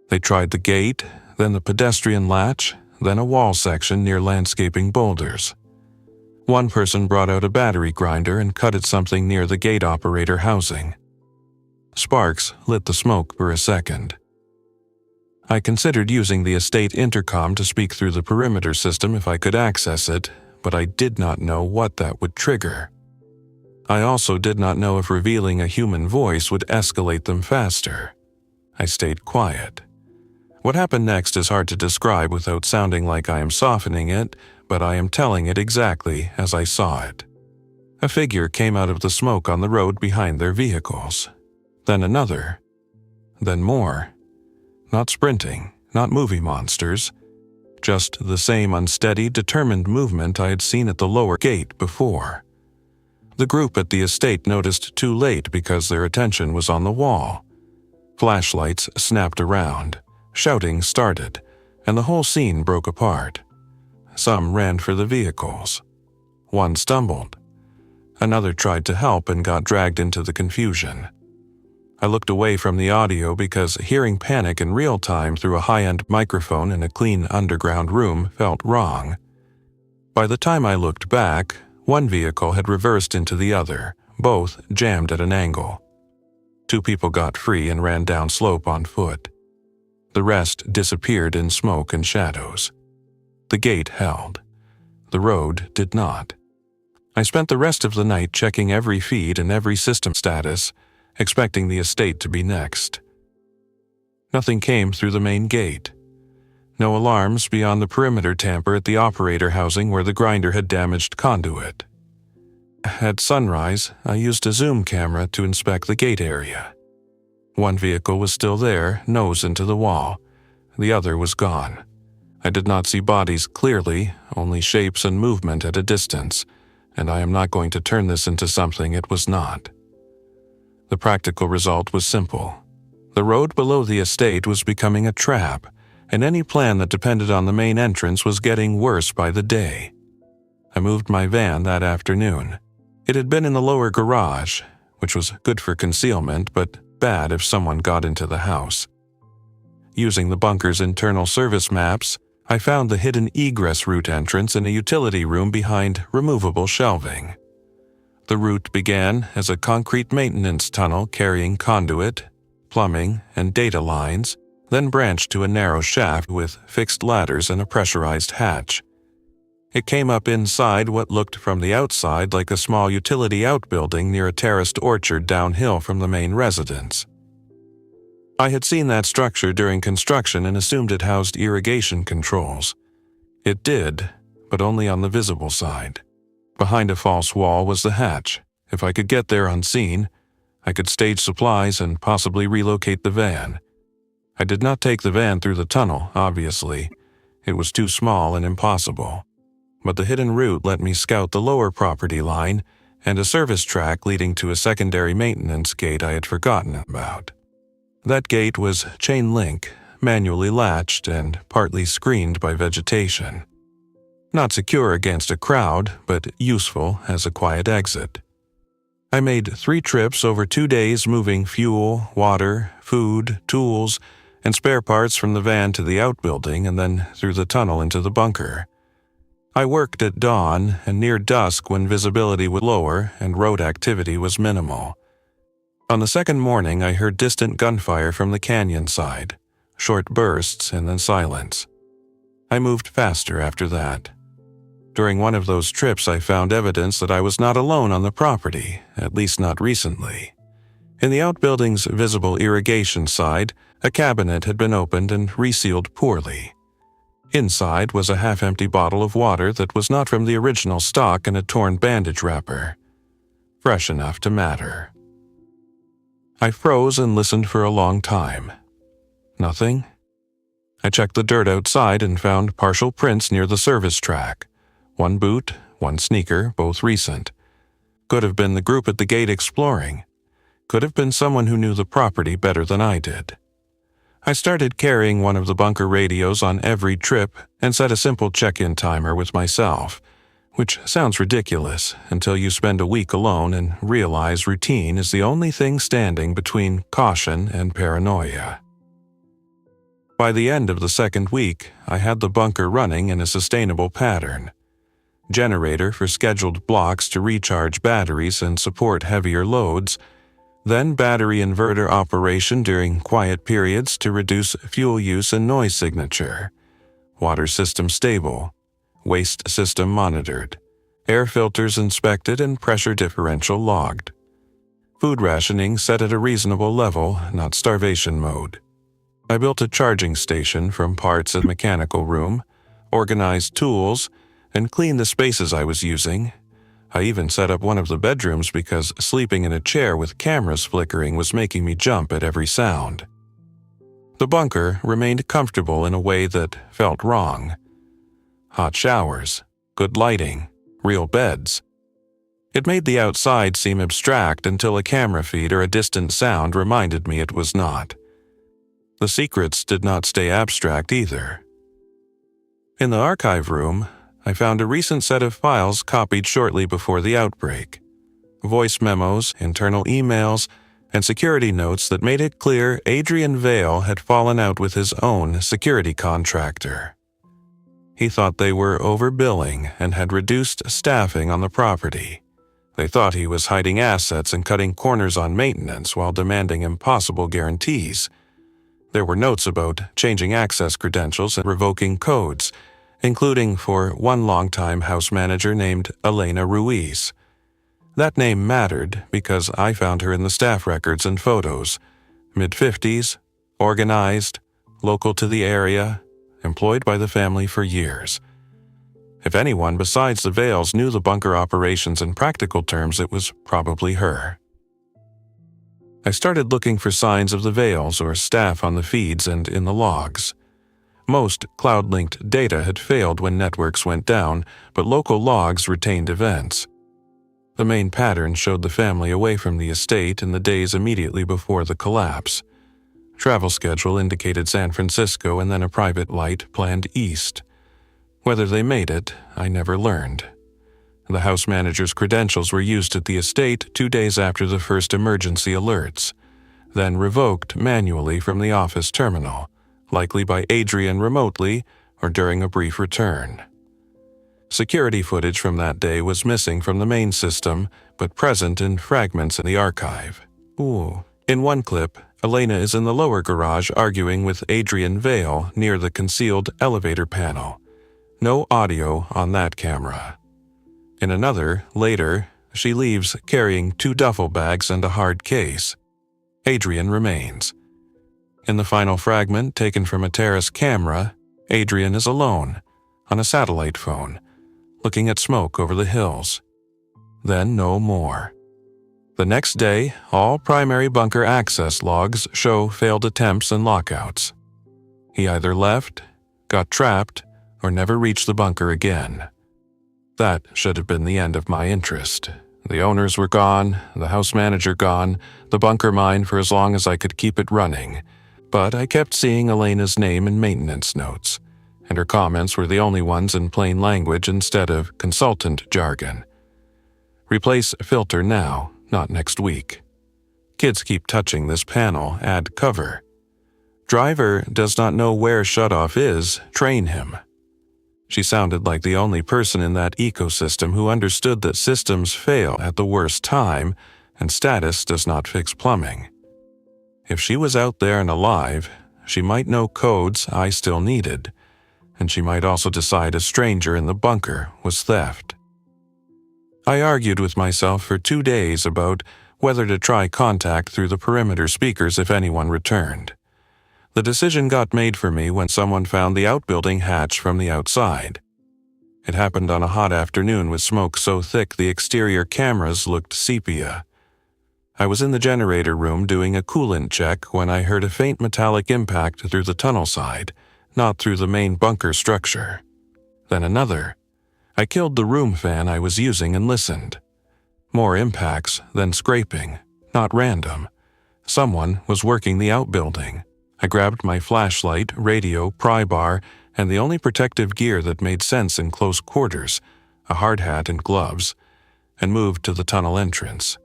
They tried the gate, then the pedestrian latch, then a wall section near landscaping boulders. One person brought out a battery grinder and cut at something near the gate operator housing. Sparks lit the smoke for a second. I considered using the estate intercom to speak through the perimeter system if I could access it, but I did not know what that would trigger. I also did not know if revealing a human voice would escalate them faster. I stayed quiet. What happened next is hard to describe without sounding like I am softening it, but I am telling it exactly as I saw it. A figure came out of the smoke on the road behind their vehicles. Then another. Then more. Not sprinting, not movie monsters. Just the same unsteady, determined movement I had seen at the lower gate before. The group at the estate noticed too late because their attention was on the wall. Flashlights snapped around, shouting started, and the whole scene broke apart. Some ran for the vehicles. One stumbled. Another tried to help and got dragged into the confusion. I looked away from the audio because hearing panic in real time through a high-end microphone in a clean underground room felt wrong. By the time I looked back, one vehicle had reversed into the other, both jammed at an angle. 2 people got free and ran down slope on foot. The rest disappeared in smoke and shadows. The gate held. The road did not. I spent the rest of the night checking every feed and every system status, expecting the estate to be next. Nothing came through the main gate. No alarms beyond the perimeter tamper at the operator housing where the grinder had damaged conduit. At sunrise, I used a zoom camera to inspect the gate area. One vehicle was still there, nose into the wall. The other was gone. I did not see bodies clearly, only shapes and movement at a distance, and I am not going to turn this into something it was not. The practical result was simple. The road below the estate was becoming a trap, and any plan that depended on the main entrance was getting worse by the day. I moved my van that afternoon. It had been in the lower garage, which was good for concealment but bad if someone got into the house. Using the bunker's internal service maps, I found the hidden egress route entrance in a utility room behind removable shelving. The route began as a concrete maintenance tunnel carrying conduit, plumbing, and data lines, then branched to a narrow shaft with fixed ladders and a pressurized hatch. It came up inside what looked from the outside like a small utility outbuilding near a terraced orchard downhill from the main residence. I had seen that structure during construction and assumed it housed irrigation controls. It did, but only on the visible side. Behind a false wall was the hatch. If I could get there unseen, I could stage supplies and possibly relocate the van. I did not take the van through the tunnel, obviously. It was too small and impossible. But the hidden route let me scout the lower property line and a service track leading to a secondary maintenance gate I had forgotten about. That gate was chain link, manually latched and partly screened by vegetation. Not secure against a crowd, but useful as a quiet exit. I made 3 trips over 2 days, moving fuel, water, food, tools, and spare parts from the van to the outbuilding and then through the tunnel into the bunker. I worked at dawn and near dusk when visibility was lower and road activity was minimal. On the second morning, I heard distant gunfire from the canyon side, short bursts and then silence. I moved faster after that. During one of those trips, I found evidence that I was not alone on the property, at least not recently. In the outbuilding's visible irrigation side, a cabinet had been opened and resealed poorly. Inside was a half-empty bottle of water that was not from the original stock and a torn bandage wrapper. Fresh enough to matter. I froze and listened for a long time. Nothing. I checked the dirt outside and found partial prints near the service track. 1 boot, 1 sneaker, both recent. Could have been the group at the gate exploring. Could have been someone who knew the property better than I did. I started carrying one of the bunker radios on every trip and set a simple check-in timer with myself, which sounds ridiculous until you spend a week alone and realize routine is the only thing standing between caution and paranoia. By the end of the second week, I had the bunker running in a sustainable pattern. Generator for scheduled blocks to recharge batteries and support heavier loads, then battery inverter operation during quiet periods to reduce fuel use and noise signature, water system stable, waste system monitored, air filters inspected and pressure differential logged. Food rationing set at a reasonable level, not starvation mode. I built a charging station from parts in the mechanical room, organized tools, and cleaned the spaces I was using. I even set up one of the bedrooms because sleeping in a chair with cameras flickering was making me jump at every sound. The bunker remained comfortable in a way that felt wrong. Hot showers, good lighting, real beds. It made the outside seem abstract until a camera feed or a distant sound reminded me it was not. The secrets did not stay abstract either. In the archive room, I found a recent set of files copied shortly before the outbreak. Voice memos, internal emails, and security notes that made it clear Adrian Vale had fallen out with his own security contractor. He thought they were overbilling and had reduced staffing on the property. They thought he was hiding assets and cutting corners on maintenance while demanding impossible guarantees. There were notes about changing access credentials and revoking codes, including for one longtime house manager named Elena Ruiz. That name mattered because I found her in the staff records and photos. Mid-50s, organized, local to the area, employed by the family for years. If anyone besides the Vales knew the bunker operations in practical terms, it was probably her. I started looking for signs of the Vales or staff on the feeds and in the logs. Most cloud-linked data had failed when networks went down, but local logs retained events. The main pattern showed the family away from the estate in the days immediately before the collapse. Travel schedule indicated San Francisco and then a private flight planned east. Whether they made it, I never learned. The house manager's credentials were used at the estate 2 days after the first emergency alerts, then revoked manually from the office terminal, likely by Adrian remotely or during a brief return. Security footage from that day was missing from the main system, but present in fragments in the archive. In one clip, Elena is in the lower garage arguing with Adrian Vale near the concealed elevator panel. No audio on that camera. In another, later, she leaves carrying 2 duffel bags and a hard case. Adrian remains. In the final fragment, taken from a terrace camera, Adrian is alone, on a satellite phone, looking at smoke over the hills. Then no more. The next day, all primary bunker access logs show failed attempts and lockouts. He either left, got trapped, or never reached the bunker again. That should have been the end of my interest. The owners were gone, the house manager gone, the bunker mine for as long as I could keep it running. But I kept seeing Elena's name in maintenance notes, and her comments were the only ones in plain language instead of consultant jargon. Replace filter now, not next week. Kids keep touching this panel, add cover. Driver does not know where shutoff is, train him. She sounded like the only person in that ecosystem who understood that systems fail at the worst time and status does not fix plumbing. If she was out there and alive, she might know codes I still needed, and she might also decide a stranger in the bunker was theft. I argued with myself for 2 days about whether to try contact through the perimeter speakers if anyone returned. The decision got made for me when someone found the outbuilding hatch from the outside. It happened on a hot afternoon with smoke so thick the exterior cameras looked sepia. I was in the generator room doing a coolant check when I heard a faint metallic impact through the tunnel side, not through the main bunker structure. Then another. I killed the room fan I was using and listened. More impacts, then scraping, not random. Someone was working the outbuilding. I grabbed my flashlight, radio, pry bar, and the only protective gear that made sense in close quarters, a hard hat and gloves, and moved to the tunnel entrance.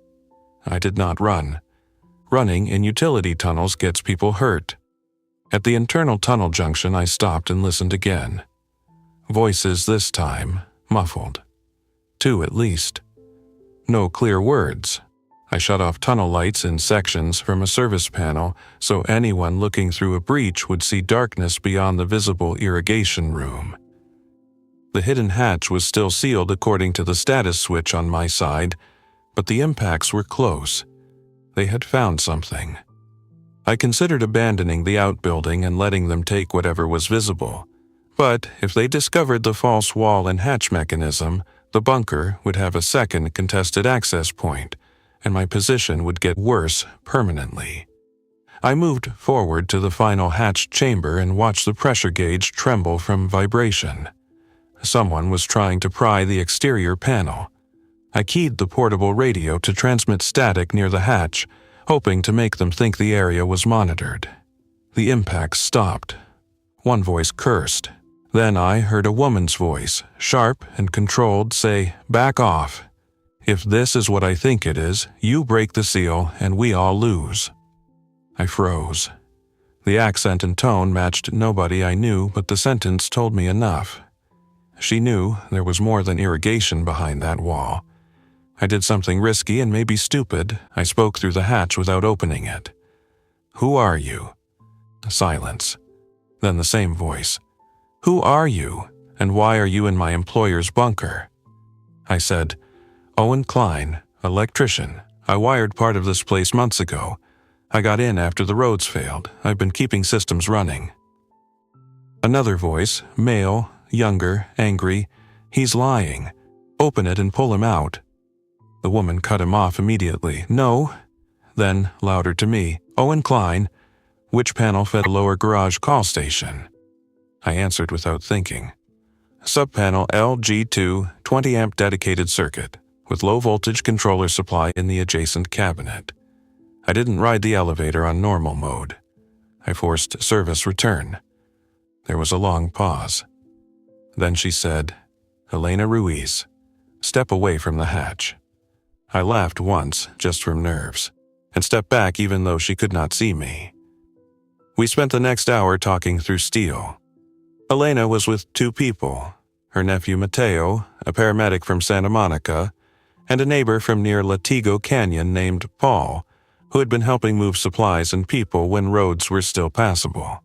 I did not run. Running in utility tunnels gets people hurt. At the internal tunnel junction, I stopped and listened again. Voices this time, muffled. 2 at least. No clear words. I shut off tunnel lights in sections from a service panel so anyone looking through a breach would see darkness beyond the visible irrigation room. The hidden hatch was still sealed according to the status switch on my side, but the impacts were close. They had found something. I considered abandoning the outbuilding and letting them take whatever was visible. But if they discovered the false wall and hatch mechanism, the bunker would have a second contested access point, and my position would get worse permanently. I moved forward to the final hatch chamber and watched the pressure gauge tremble from vibration. Someone was trying to pry the exterior panel. I keyed the portable radio to transmit static near the hatch, hoping to make them think the area was monitored. The impacts stopped. One voice cursed. Then I heard a woman's voice, sharp and controlled, say, "Back off. If this is what I think it is, you break the seal and we all lose." I froze. The accent and tone matched nobody I knew, but the sentence told me enough. She knew there was more than irrigation behind that wall. I did something risky and maybe stupid. I spoke through the hatch without opening it. "Who are you?" Silence. Then the same voice. "Who are you, and why are you in my employer's bunker?" I said, "Owen Kline, electrician. I wired part of this place months ago. I got in after the roads failed. I've been keeping systems running." Another voice, male, younger, angry. "He's lying. Open it and pull him out." The woman cut him off immediately. "No." Then, louder to me, "Owen Kline, which panel fed a lower garage call station?" I answered without thinking. "Subpanel LG2, 20 amp dedicated circuit, with low voltage controller supply in the adjacent cabinet." I didn't ride the elevator on normal mode. I forced service return. There was a long pause. Then she said, "Elena Ruiz, step away from the hatch." I laughed once, just from nerves, and stepped back even though she could not see me. We spent the next hour talking through steel. Elena was with 2 people, her nephew Mateo, a paramedic from Santa Monica, and a neighbor from near Latigo Canyon named Paul, who had been helping move supplies and people when roads were still passable.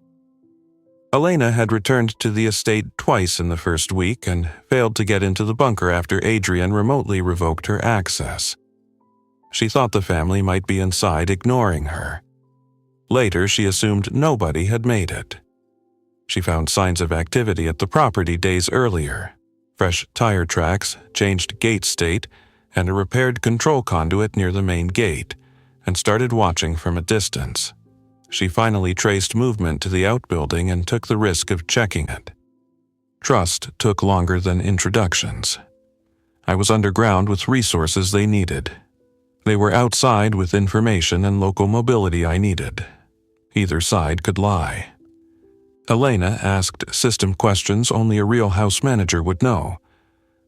Elena had returned to the estate twice in the first week and failed to get into the bunker after Adrian remotely revoked her access. She thought the family might be inside ignoring her. Later, she assumed nobody had made it. She found signs of activity at the property days earlier: fresh tire tracks, changed gate state, and a repaired control conduit near the main gate, and started watching from a distance. She finally traced movement to the outbuilding and took the risk of checking it. Trust took longer than introductions. I was underground with resources they needed. They were outside with information and local mobility I needed. Either side could lie. Elena asked system questions only a real house manager would know.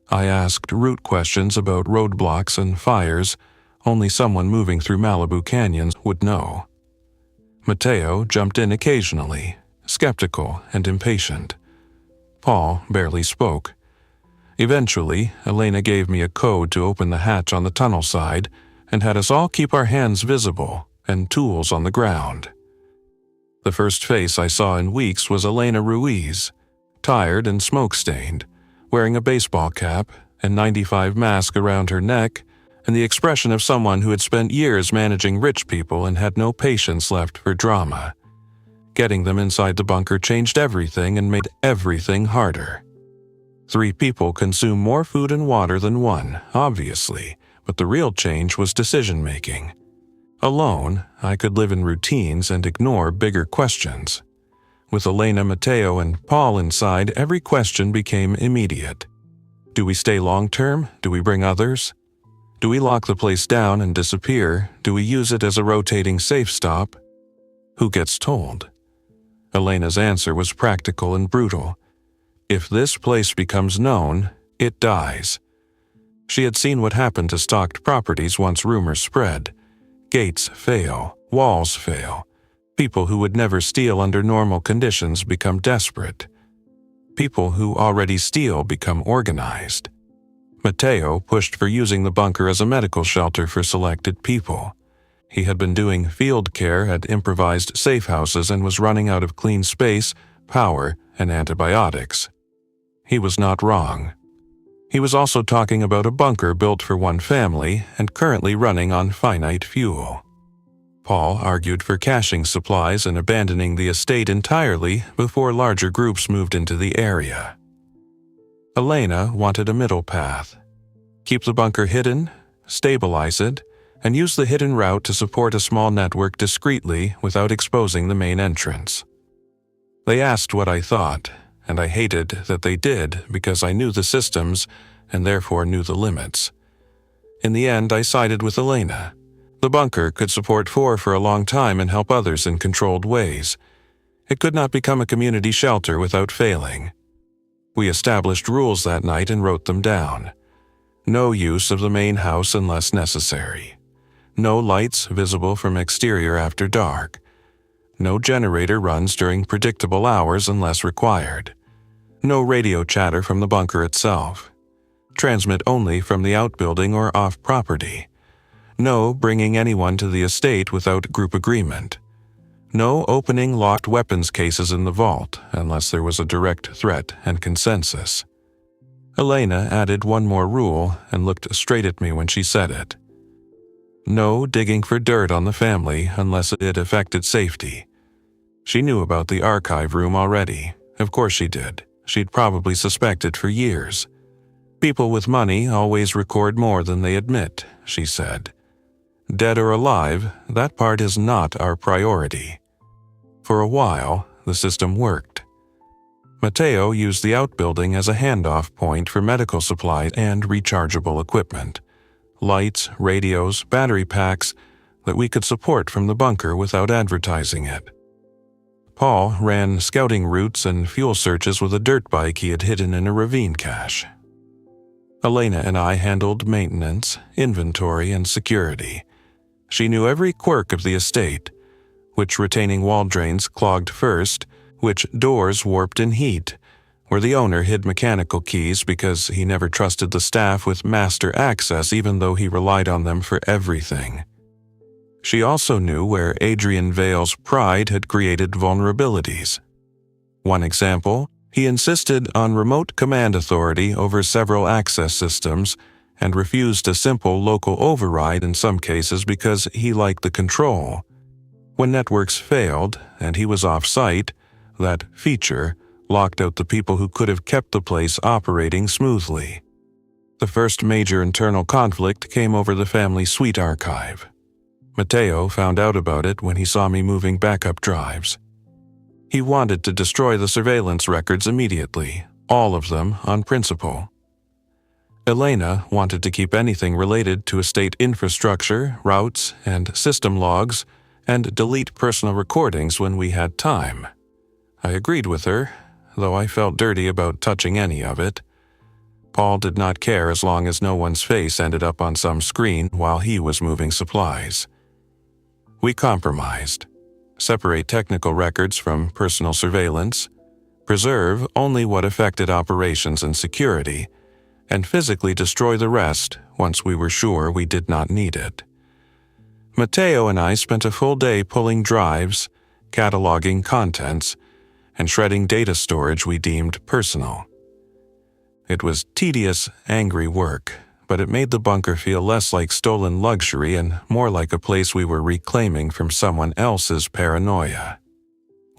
I asked route questions about roadblocks and fires only someone moving through Malibu canyons would know. Mateo jumped in occasionally, skeptical and impatient. Paul barely spoke. Eventually, Elena gave me a code to open the hatch on the tunnel side and had us all keep our hands visible and tools on the ground. The first face I saw in weeks was Elena Ruiz, tired and smoke-stained, wearing a baseball cap and 95 mask around her neck, and the expression of someone who had spent years managing rich people and had no patience left for drama. Getting them inside the bunker changed everything and made everything harder. 3 people consume more food and water than 1, obviously, but the real change was decision-making. Alone, I could live in routines and ignore bigger questions. With Elena, Mateo, and Paul inside, every question became immediate. Do we stay long-term? Do we bring others? Do we lock the place down and disappear? Do we use it as a rotating safe stop? Who gets told? Elena's answer was practical and brutal. If this place becomes known, it dies. She had seen what happened to stocked properties once rumors spread. Gates fail, walls fail. People who would never steal under normal conditions become desperate. People who already steal become organized. Mateo pushed for using the bunker as a medical shelter for selected people. He had been doing field care at improvised safe houses and was running out of clean space, power, and antibiotics. He was not wrong. He was also talking about a bunker built for one family and currently running on finite fuel. Paul argued for caching supplies and abandoning the estate entirely before larger groups moved into the area. Elena wanted a middle path. Keep the bunker hidden, stabilize it, and use the hidden route to support a small network discreetly without exposing the main entrance. They asked what I thought, and I hated that they did because I knew the systems and therefore knew the limits. In the end, I sided with Elena. The bunker could support 4 for a long time and help others in controlled ways. It could not become a community shelter without failing. We established rules that night and wrote them down. No use of the main house unless necessary. No lights visible from exterior after dark. No generator runs during predictable hours unless required. No radio chatter from the bunker itself. Transmit only from the outbuilding or off-property. No bringing anyone to the estate without group agreement. No opening locked weapons cases in the vault unless there was a direct threat and consensus. Elena added one more rule and looked straight at me when she said it. No digging for dirt on the family unless it affected safety. She knew about the archive room already. Of course she did. She'd probably suspected for years. People with money always record more than they admit, she said. Dead or alive, that part is not our priority. For a while, the system worked. Mateo used the outbuilding as a handoff point for medical supplies and rechargeable equipment. Lights, radios, battery packs that we could support from the bunker without advertising it. Paul ran scouting routes and fuel searches with a dirt bike he had hidden in a ravine cache. Elena and I handled maintenance, inventory, and security. She knew every quirk of the estate, which retaining wall drains clogged first, which doors warped in heat, where the owner hid mechanical keys because he never trusted the staff with master access even though he relied on them for everything. She also knew where Adrian Vale's pride had created vulnerabilities. One example, he insisted on remote command authority over several access systems and refused a simple local override in some cases because he liked the control. When networks failed and he was off-site, that feature locked out the people who could have kept the place operating smoothly. The first major internal conflict came over the family suite archive. Mateo found out about it when he saw me moving backup drives. He wanted to destroy the surveillance records immediately, all of them on principle. Elena wanted to keep anything related to estate infrastructure, routes, and system logs, and delete personal recordings when we had time. I agreed with her, though I felt dirty about touching any of it. Paul did not care as long as no one's face ended up on some screen while he was moving supplies. We compromised. Separate technical records from personal surveillance, preserve only what affected operations and security, and physically destroy the rest once we were sure we did not need it. Matteo and I spent a full day pulling drives, cataloging contents, and shredding data storage we deemed personal. It was tedious, angry work, but it made the bunker feel less like stolen luxury and more like a place we were reclaiming from someone else's paranoia.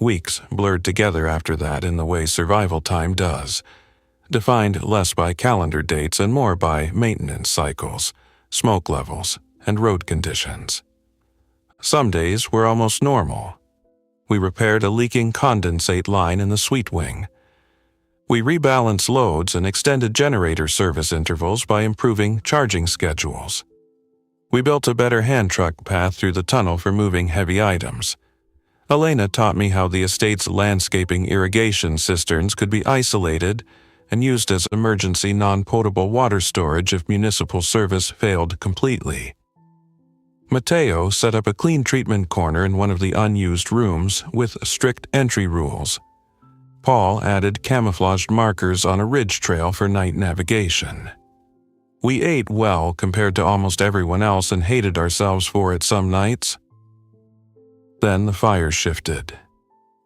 Weeks blurred together after that in the way survival time does, defined less by calendar dates and more by maintenance cycles, smoke levels, and road conditions. Some days were almost normal. We repaired a leaking condensate line in the suite wing. We rebalanced loads and extended generator service intervals by improving charging schedules. We built a better hand truck path through the tunnel for moving heavy items. Elena taught me how the estate's landscaping irrigation cisterns could be isolated and used as emergency non-potable water storage if municipal service failed completely. Matteo set up a clean treatment corner in one of the unused rooms with strict entry rules. Paul added camouflaged markers on a ridge trail for night navigation. We ate well compared to almost everyone else and hated ourselves for it some nights. Then the fire shifted.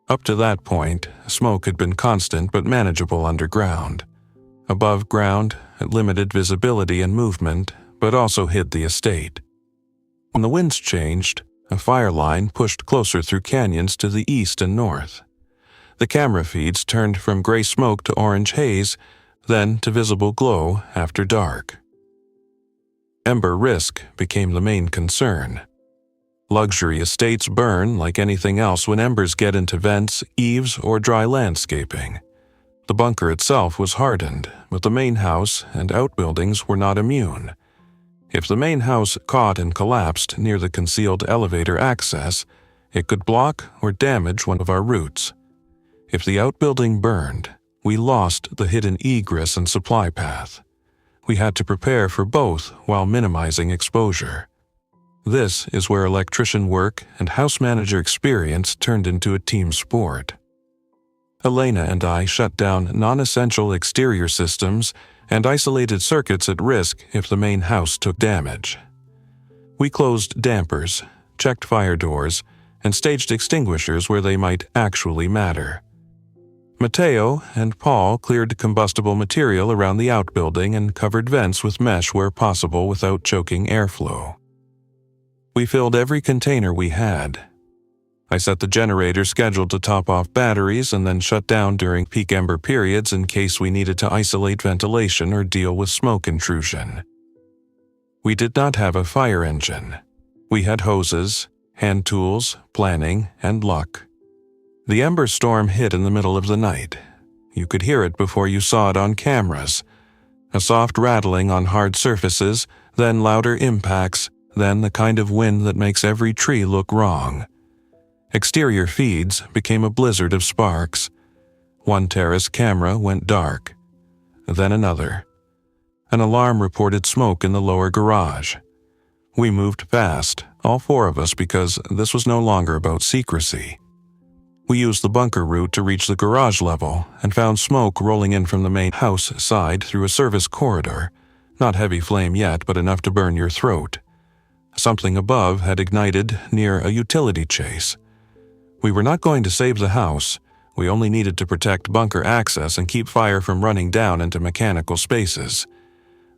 Up to that point, smoke had been constant but manageable underground. Above ground, it limited visibility and movement, but also hid the estate. When the winds changed, a fire line pushed closer through canyons to the east and north. The camera feeds turned from gray smoke to orange haze, then to visible glow after dark. Ember risk became the main concern. Luxury estates burn like anything else when embers get into vents, eaves, or dry landscaping. The bunker itself was hardened, but the main house and outbuildings were not immune. If the main house caught and collapsed near the concealed elevator access, it could block or damage one of our routes. If the outbuilding burned, we lost the hidden egress and supply path. We had to prepare for both while minimizing exposure. This is where electrician work and house manager experience turned into a team sport. Elena and I shut down non-essential exterior systems and isolated circuits at risk if the main house took damage. We closed dampers, checked fire doors, and staged extinguishers where they might actually matter. Matteo and Paul cleared combustible material around the outbuilding and covered vents with mesh where possible without choking airflow. We filled every container we had. I set the generator scheduled to top off batteries and then shut down during peak ember periods in case we needed to isolate ventilation or deal with smoke intrusion. We did not have a fire engine. We had hoses, hand tools, planning, and luck. The ember storm hit in the middle of the night. You could hear it before you saw it on cameras. A soft rattling on hard surfaces, then louder impacts, then the kind of wind that makes every tree look wrong. Exterior feeds became a blizzard of sparks. One terrace camera went dark. Then another. An alarm reported smoke in the lower garage. We moved fast, all four of us, because this was no longer about secrecy. We used the bunker route to reach the garage level and found smoke rolling in from the main house side through a service corridor. Not heavy flame yet, but enough to burn your throat. Something above had ignited near a utility chase. We were not going to save the house. We only needed to protect bunker access and keep fire from running down into mechanical spaces.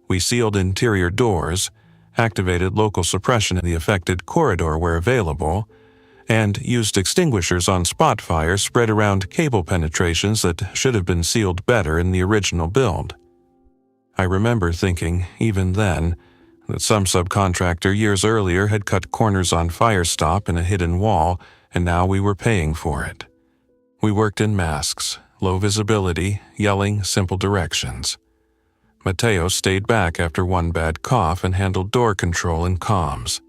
We sealed interior doors, activated local suppression in the affected corridor where available, and used extinguishers on spot fire spread around cable penetrations that should have been sealed better in the original build. I remember thinking, even then, that some subcontractor years earlier had cut corners on fire stop in a hidden wall, and now we were paying for it. We worked in masks, low visibility, yelling simple directions. Mateo stayed back after one bad cough and handled door control and comms.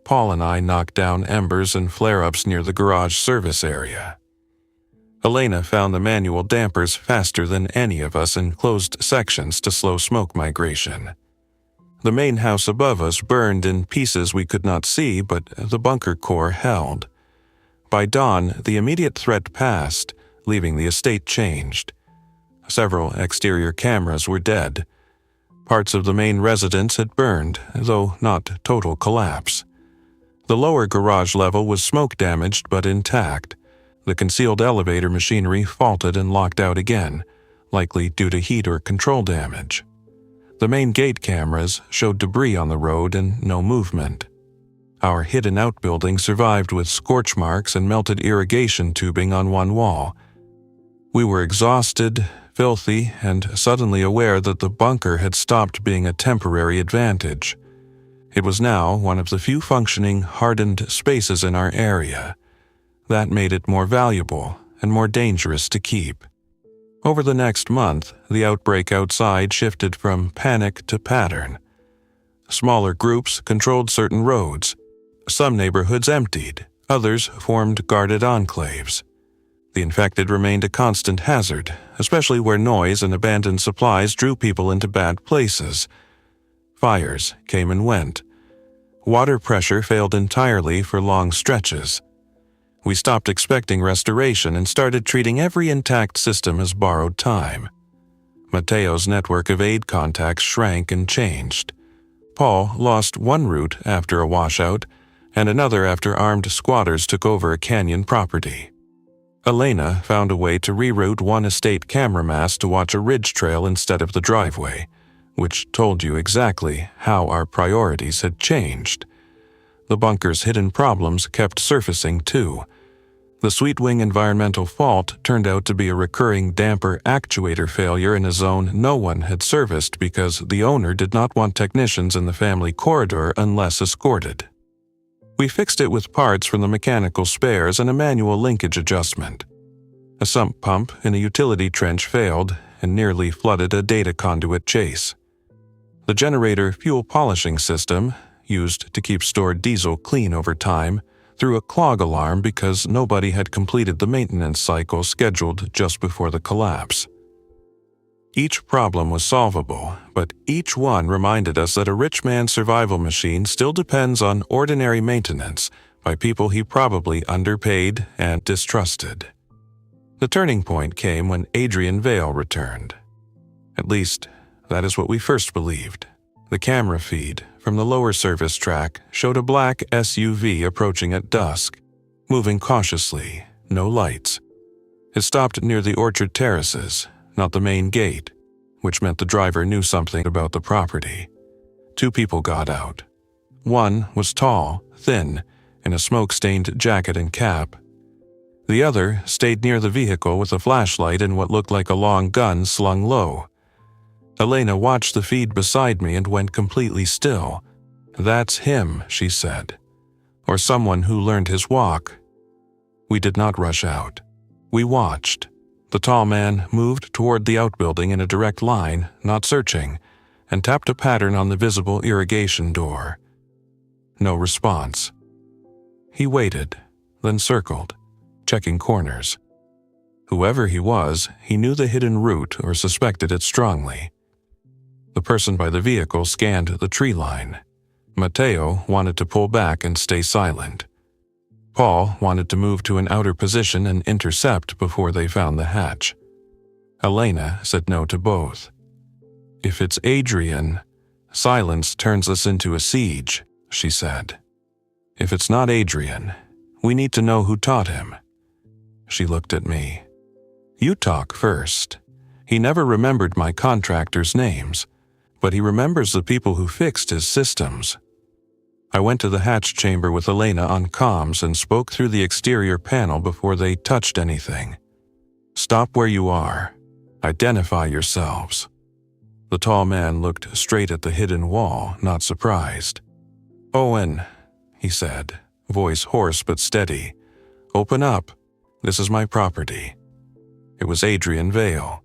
Paul and I knocked down embers and flare-ups near the garage service area. Elena found the manual dampers faster than any of us in closed sections to slow smoke migration. The main house above us burned in pieces we could not see, but the bunker core held. By dawn, the immediate threat passed, leaving the estate changed. Several exterior cameras were dead. Parts of the main residence had burned, though not total collapse. The lower garage level was smoke damaged but intact. The concealed elevator machinery faulted and locked out again, likely due to heat or control damage. The main gate cameras showed debris on the road and no movement. Our hidden outbuilding survived with scorch marks and melted irrigation tubing on one wall. We were exhausted, filthy, and suddenly aware that the bunker had stopped being a temporary advantage. It was now one of the few functioning, hardened spaces in our area. That made it more valuable and more dangerous to keep. Over the next month, the outbreak outside shifted from panic to pattern. Smaller groups controlled certain roads. Some neighborhoods emptied, others formed guarded enclaves. The infected remained a constant hazard, especially where noise and abandoned supplies drew people into bad places. Fires came and went. Water pressure failed entirely for long stretches. We stopped expecting restoration and started treating every intact system as borrowed time. Mateo's network of aid contacts shrank and changed. Paul lost one route after a washout, and another after armed squatters took over a canyon property. Elena found a way to reroute one estate camera mast to watch a ridge trail instead of the driveway, which told you exactly how our priorities had changed. The bunker's hidden problems kept surfacing too. The Sweet Wing environmental fault turned out to be a recurring damper actuator failure in a zone no one had serviced because the owner did not want technicians in the family corridor unless escorted. We fixed it with parts from the mechanical spares and a manual linkage adjustment. A sump pump in a utility trench failed and nearly flooded a data conduit chase. The generator fuel polishing system, used to keep stored diesel clean over time, threw a clog alarm because nobody had completed the maintenance cycle scheduled just before the collapse. Each problem was solvable, but each one reminded us that a rich man's survival machine still depends on ordinary maintenance by people he probably underpaid and distrusted. The turning point came when Adrian Vale returned. At least, that is what we first believed. The camera feed from the lower service track showed a black SUV approaching at dusk, moving cautiously, no lights. It stopped near the orchard terraces, not the main gate, which meant the driver knew something about the property. 2 people got out. One was tall, thin, in a smoke-stained jacket and cap. The other stayed near the vehicle with a flashlight and what looked like a long gun slung low. Elena watched the feed beside me and went completely still. "That's him," she said. "Or someone who learned his walk." We did not rush out. We watched. The tall man moved toward the outbuilding in a direct line, not searching, and tapped a pattern on the visible irrigation door. No response. He waited, then circled, checking corners. Whoever he was, he knew the hidden route or suspected it strongly. The person by the vehicle scanned the tree line. Mateo wanted to pull back and stay silent. Paul wanted to move to an outer position and intercept before they found the hatch. Elena said no to both. "If it's Adrian, silence turns us into a siege," she said. "If it's not Adrian, we need to know who taught him." She looked at me. "You talk first. He never remembered my contractors' names, but he remembers the people who fixed his systems." I went to the hatch chamber with Elena on comms and spoke through the exterior panel before they touched anything. "Stop where you are. Identify yourselves." The tall man looked straight at the hidden wall, not surprised. "Owen," he said, voice hoarse but steady. "Open up. This is my property." It was Adrian Vale.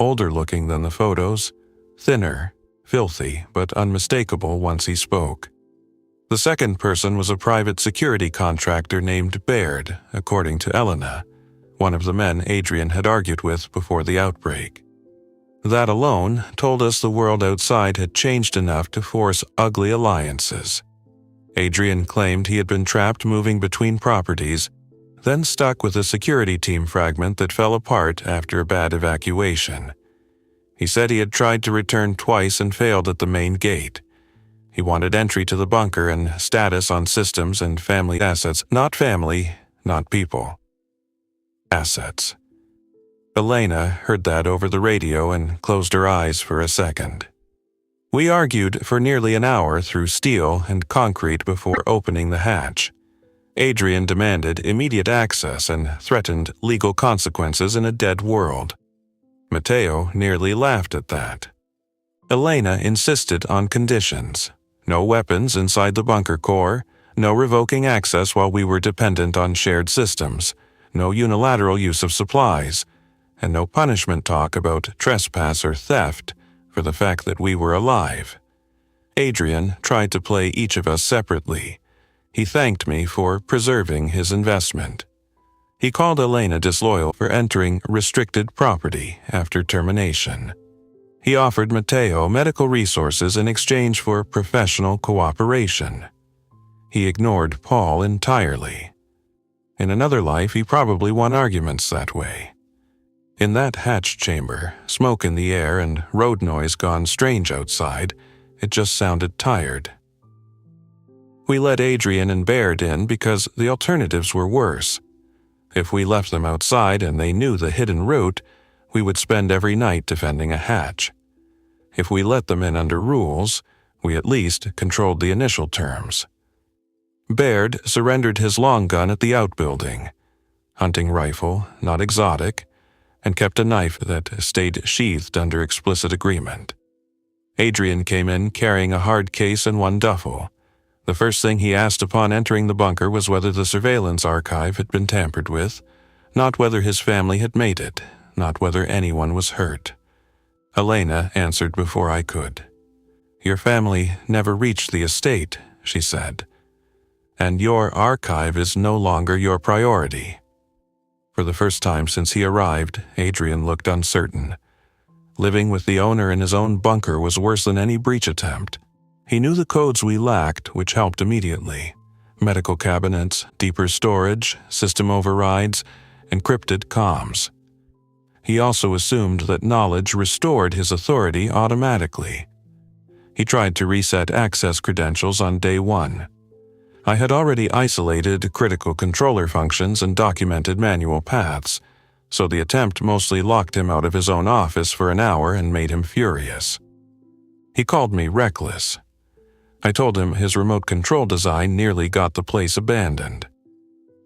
Older looking than the photos, thinner, filthy, but unmistakable once he spoke. The second person was a private security contractor named Baird, according to Elena, one of the men Adrian had argued with before the outbreak. That alone told us the world outside had changed enough to force ugly alliances. Adrian claimed he had been trapped moving between properties, then stuck with a security team fragment that fell apart after a bad evacuation. He said he had tried to return twice and failed at the main gate. He wanted entry to the bunker and status on systems and family assets, not family, not people. Assets. Elena heard that over the radio and closed her eyes for a second. We argued for nearly an hour through steel and concrete before opening the hatch. Adrian demanded immediate access and threatened legal consequences in a dead world. Matteo nearly laughed at that. Elena insisted on conditions. No weapons inside the bunker core, no revoking access while we were dependent on shared systems, no unilateral use of supplies, and no punishment talk about trespass or theft for the fact that we were alive. Adrian tried to play each of us separately. He thanked me for preserving his investment. He called Elena disloyal for entering restricted property after termination. He offered Matteo medical resources in exchange for professional cooperation. He ignored Paul entirely. In another life, he probably won arguments that way. In that hatch chamber, smoke in the air and road noise gone strange outside, it just sounded tired. We let Adrian and Baird in because the alternatives were worse. If we left them outside and they knew the hidden route, we would spend every night defending a hatch. If we let them in under rules, we at least controlled the initial terms. Baird surrendered his long gun at the outbuilding. Hunting rifle, not exotic, and kept a knife that stayed sheathed under explicit agreement. Adrian came in carrying a hard case and one duffel. The first thing he asked upon entering the bunker was whether the surveillance archive had been tampered with, not whether his family had made it, not whether anyone was hurt. Elena answered before I could. "Your family never reached the estate," she said, "and your archive is no longer your priority." For the first time since he arrived, Adrian looked uncertain. Living with the owner in his own bunker was worse than any breach attempt. He knew the codes we lacked, which helped immediately. Medical cabinets, deeper storage, system overrides, encrypted comms. He also assumed that knowledge restored his authority automatically. He tried to reset access credentials on day one. I had already isolated critical controller functions and documented manual paths, so the attempt mostly locked him out of his own office for an hour and made him furious. He called me reckless. I told him his remote control design nearly got the place abandoned.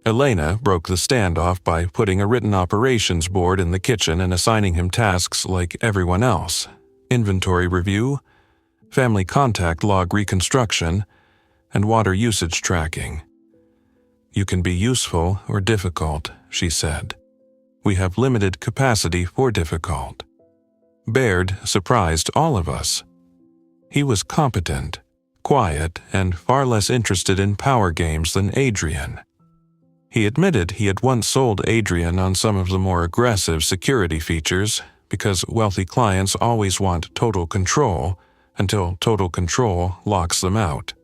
Elena broke the standoff by putting a written operations board in the kitchen and assigning him tasks like everyone else: inventory review, family contact log reconstruction, and water usage tracking. "You can be useful or difficult," she said. "We have limited capacity for difficult." Baird surprised all of us. He was competent, quiet, and far less interested in power games than Adrian. He admitted he had once sold Adrian on some of the more aggressive security features because wealthy clients always want total control until total control locks them out.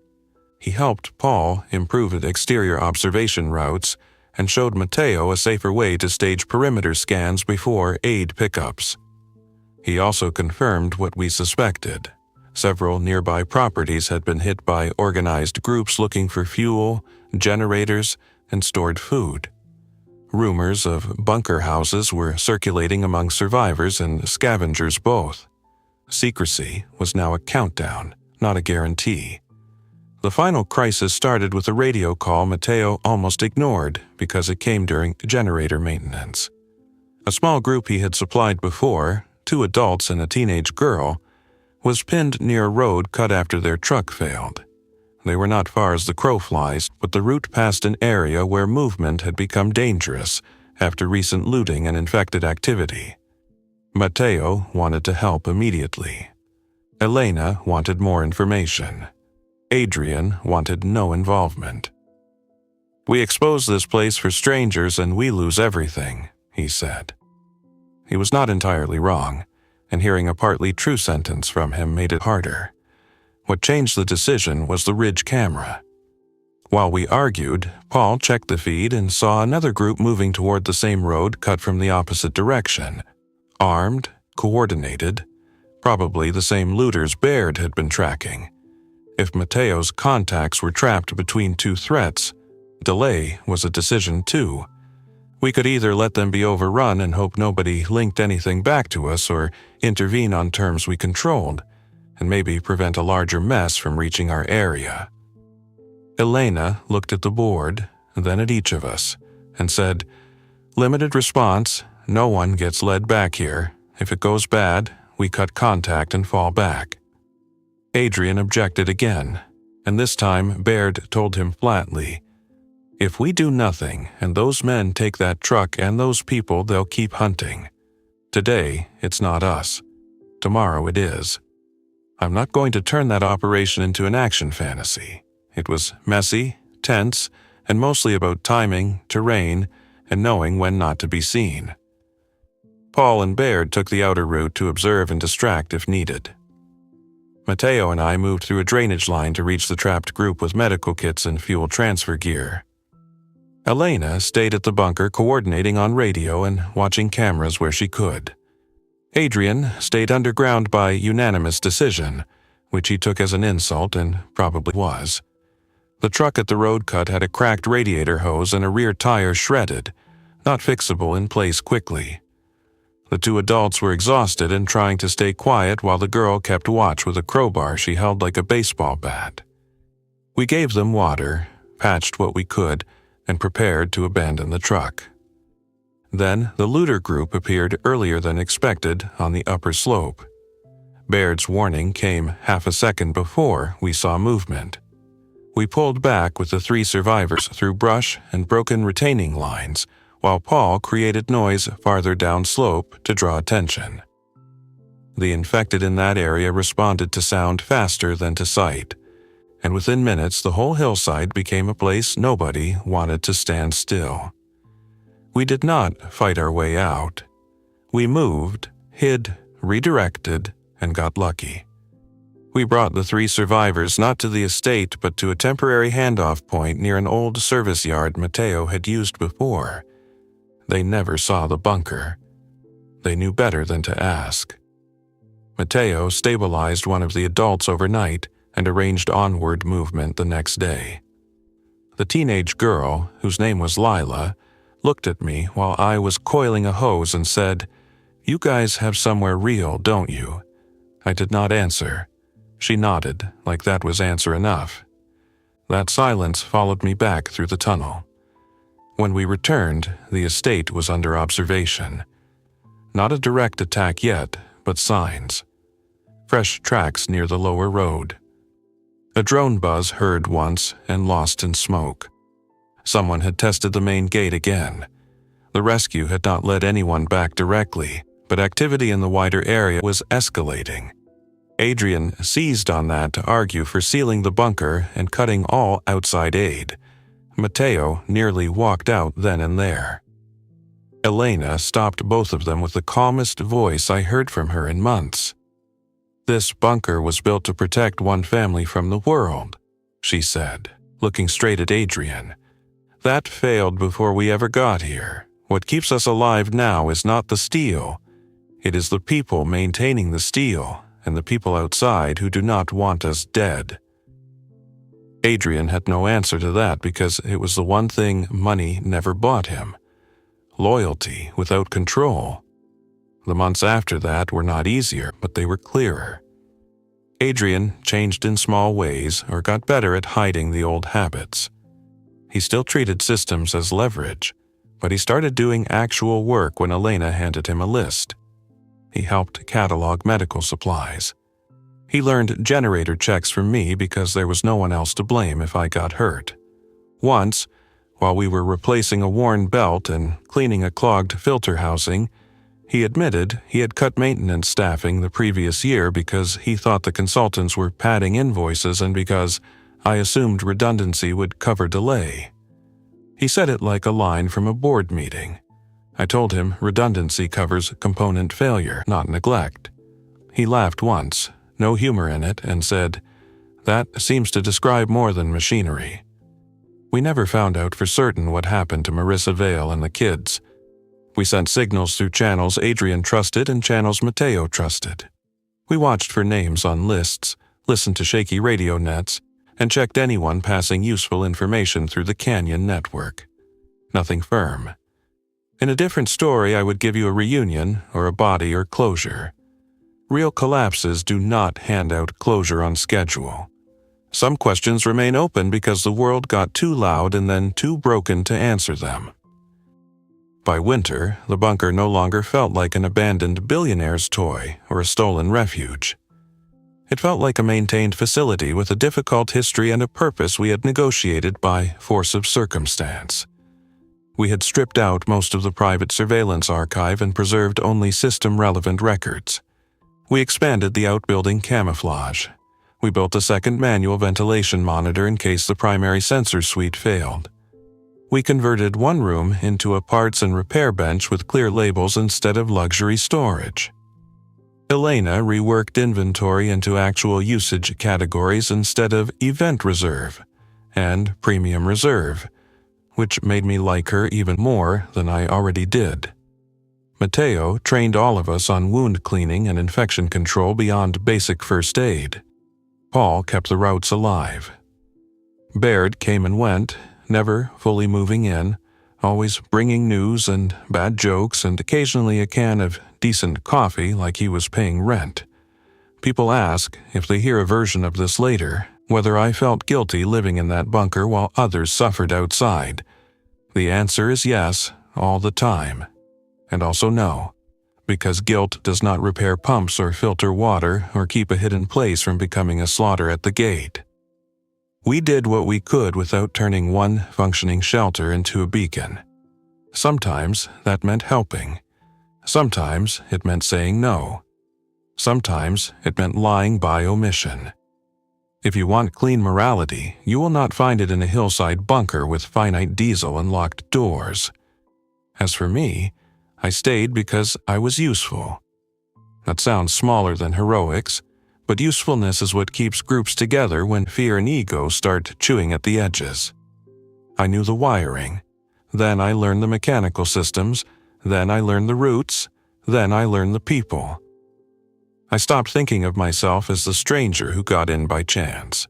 He helped Paul improve exterior observation routes and showed Matteo a safer way to stage perimeter scans before aid pickups. He also confirmed what we suspected. Several nearby properties had been hit by organized groups looking for fuel, generators, and stored food. Rumors of bunker houses were circulating among survivors and scavengers both. Secrecy was now a countdown, not a guarantee. The final crisis started with a radio call Matteo almost ignored because it came during generator maintenance. A small group he had supplied before, 2 adults and a teenage girl, was pinned near a road cut after their truck failed. They were not far as the crow flies, but the route passed an area where movement had become dangerous after recent looting and infected activity. Matteo wanted to help immediately. Elena wanted more information. Adrian wanted no involvement. "We expose this place for strangers and we lose everything," he said. He was not entirely wrong, and hearing a partly true sentence from him made it harder. What changed the decision was the Ridge camera. While we argued, Paul checked the feed and saw another group moving toward the same road cut from the opposite direction. Armed, coordinated, probably the same looters Baird had been tracking. If Mateo's contacts were trapped between two threats, delay was a decision too. We could either let them be overrun and hope nobody linked anything back to us, or intervene on terms we controlled, and maybe prevent a larger mess from reaching our area. Elena looked at the board, then at each of us, and said, "Limited response, no one gets led back here. If it goes bad, we cut contact and fall back." Adrian objected again, and this time Baird told him flatly, "If we do nothing and those men take that truck and those people, they'll keep hunting. Today, it's not us. Tomorrow it is. I'm not going to turn that operation into an action fantasy. It was messy, tense, and mostly about timing, terrain, and knowing when not to be seen." Paul and Baird took the outer route to observe and distract if needed. Mateo and I moved through a drainage line to reach the trapped group with medical kits and fuel transfer gear. Elena stayed at the bunker coordinating on radio and watching cameras where she could. Adrian stayed underground by unanimous decision, which he took as an insult and probably was. The truck at the road cut had a cracked radiator hose and a rear tire shredded, not fixable in place quickly. The two adults were exhausted and trying to stay quiet while the girl kept watch with a crowbar she held like a baseball bat. We gave them water, patched what we could, and prepared to abandon the truck. Then the looter group appeared earlier than expected on the upper slope. Baird's warning came half a second before we saw movement. We pulled back with the 3 survivors through brush and broken retaining lines, while Paul created noise farther downslope to draw attention. The infected in that area responded to sound faster than to sight, and within minutes the whole hillside became a place nobody wanted to stand still. We did not fight our way out. We moved, hid, redirected, and got lucky. We brought the 3 survivors not to the estate but to a temporary handoff point near an old service yard Mateo had used before. They never saw the bunker. They knew better than to ask. Mateo stabilized one of the adults overnight and arranged onward movement the next day. The teenage girl, whose name was Lila, looked at me while I was coiling a hose and said, "You guys have somewhere real, don't you?" I did not answer. She nodded, like that was answer enough. That silence followed me back through the tunnel. When we returned, the estate was under observation. Not a direct attack yet, but signs. Fresh tracks near the lower road. A drone buzz heard once and lost in smoke. Someone had tested the main gate again. The rescue had not led anyone back directly, but activity in the wider area was escalating. Adrian seized on that to argue for sealing the bunker and cutting all outside aid. Mateo nearly walked out then and there. Elena stopped both of them with the calmest voice I heard from her in months. "This bunker was built to protect one family from the world," she said, looking straight at Adrian. "That failed before we ever got here. What keeps us alive now is not the steel. It is the people maintaining the steel and the people outside who do not want us dead." Adrian had no answer to that because it was the one thing money never bought him. Loyalty without control. The months after that were not easier, but they were clearer. Adrian changed in small ways or got better at hiding the old habits. He still treated systems as leverage, but he started doing actual work when Elena handed him a list. He helped catalog medical supplies. He learned generator checks from me because there was no one else to blame if I got hurt. Once, while we were replacing a worn belt and cleaning a clogged filter housing, He admitted he had cut maintenance staffing the previous year because he thought the consultants were padding invoices and because I assumed redundancy would cover delay. He said it like a line from a board meeting. I told him redundancy covers component failure, not neglect. He laughed once, no humor in it, and said, "That seems to describe more than machinery." We never found out for certain what happened to Marissa Vale and the kids. We sent signals through channels Adrian trusted and channels Mateo trusted. We watched for names on lists, listened to shaky radio nets, and checked anyone passing useful information through the Canyon network. Nothing firm. In a different story, I would give you a reunion or a body or closure. Real collapses do not hand out closure on schedule. Some questions remain open because the world got too loud and then too broken to answer them. By winter, the bunker no longer felt like an abandoned billionaire's toy or a stolen refuge. It felt like a maintained facility with a difficult history and a purpose we had negotiated by force of circumstance. We had stripped out most of the private surveillance archive and preserved only system-relevant records. We expanded the outbuilding camouflage. We built a second manual ventilation monitor in case the primary sensor suite failed. We converted one room into a parts and repair bench with clear labels instead of luxury storage. Elena reworked inventory into actual usage categories instead of event reserve and premium reserve, which made me like her even more than I already did. Mateo trained all of us on wound cleaning and infection control beyond basic first aid. Paul kept the routes alive. Baird came and went, never fully moving in, always bringing news and bad jokes and occasionally a can of decent coffee like he was paying rent. People ask, if they hear a version of this later, whether I felt guilty living in that bunker while others suffered outside. The answer is yes, all the time. And also no, because guilt does not repair pumps or filter water or keep a hidden place from becoming a slaughter at the gate. We did what we could without turning one functioning shelter into a beacon. Sometimes that meant helping. Sometimes it meant saying no. Sometimes it meant lying by omission. If you want clean morality, you will not find it in a hillside bunker with finite diesel and locked doors. As for me, I stayed because I was useful. That sounds smaller than heroics, but usefulness is what keeps groups together when fear and ego start chewing at the edges. I knew the wiring. Then I learned the mechanical systems. Then I learned the routes. Then I learned the people. I stopped thinking of myself as the stranger who got in by chance.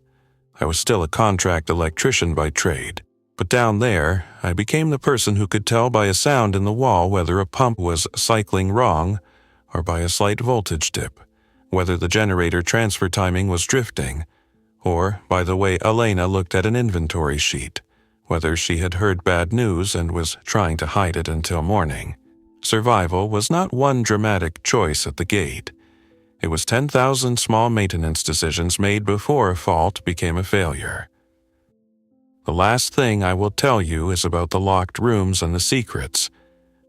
I was still a contract electrician by trade, but down there, I became the person who could tell by a sound in the wall whether a pump was cycling wrong or by a slight voltage dip, whether the generator transfer timing was drifting, or by the way Elena looked at an inventory sheet, whether she had heard bad news and was trying to hide it until morning. Survival was not one dramatic choice at the gate. It was 10,000 small maintenance decisions made before a fault became a failure. The last thing I will tell you is about the locked rooms and the secrets,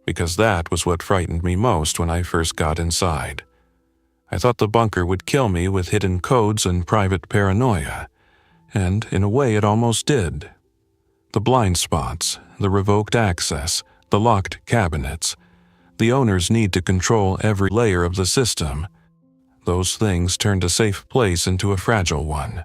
because that was what frightened me most when I first got inside. I thought the bunker would kill me with hidden codes and private paranoia, and in a way it almost did. The blind spots, the revoked access, the locked cabinets. The owners need to control every layer of the system. Those things turned a safe place into a fragile one.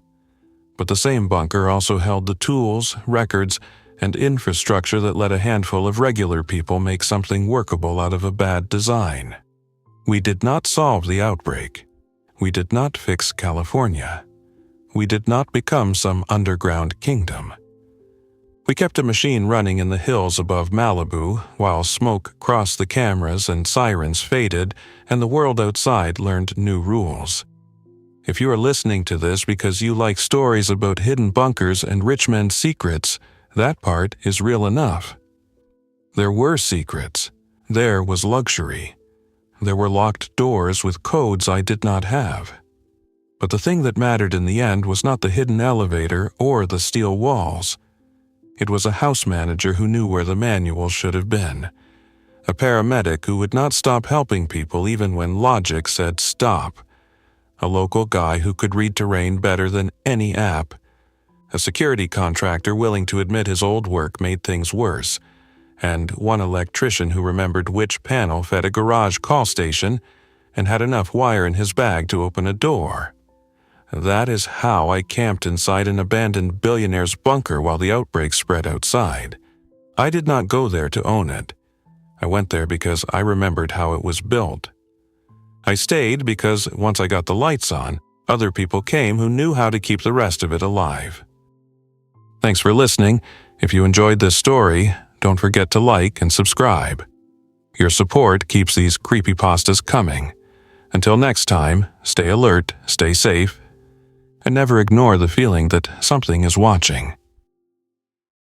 But the same bunker also held the tools, records, and infrastructure that let a handful of regular people make something workable out of a bad design. We did not solve the outbreak. We did not fix California. We did not become some underground kingdom. We kept a machine running in the hills above Malibu while smoke crossed the cameras and sirens faded and the world outside learned new rules. If you are listening to this because you like stories about hidden bunkers and rich men's secrets, that part is real enough. There were secrets. There was luxury. There were locked doors with codes I did not have. But the thing that mattered in the end was not the hidden elevator or the steel walls. It was a house manager who knew where the manual should have been. A paramedic who would not stop helping people even when logic said stop. A local guy who could read terrain better than any app. A security contractor willing to admit his old work made things worse. And one electrician who remembered which panel fed a garage call station and had enough wire in his bag to open a door. That is how I camped inside an abandoned Billionaire's bunker while the outbreak spread outside. I did not go there to own it. I went there because I remembered how it was built. I stayed because once I got the lights on, other people came who knew how to keep the rest of it alive. Thanks for listening. If you enjoyed this story, don't forget to like and subscribe. Your support keeps these creepypastas coming. Until next time, stay alert, stay safe, and never ignore the feeling that something is watching.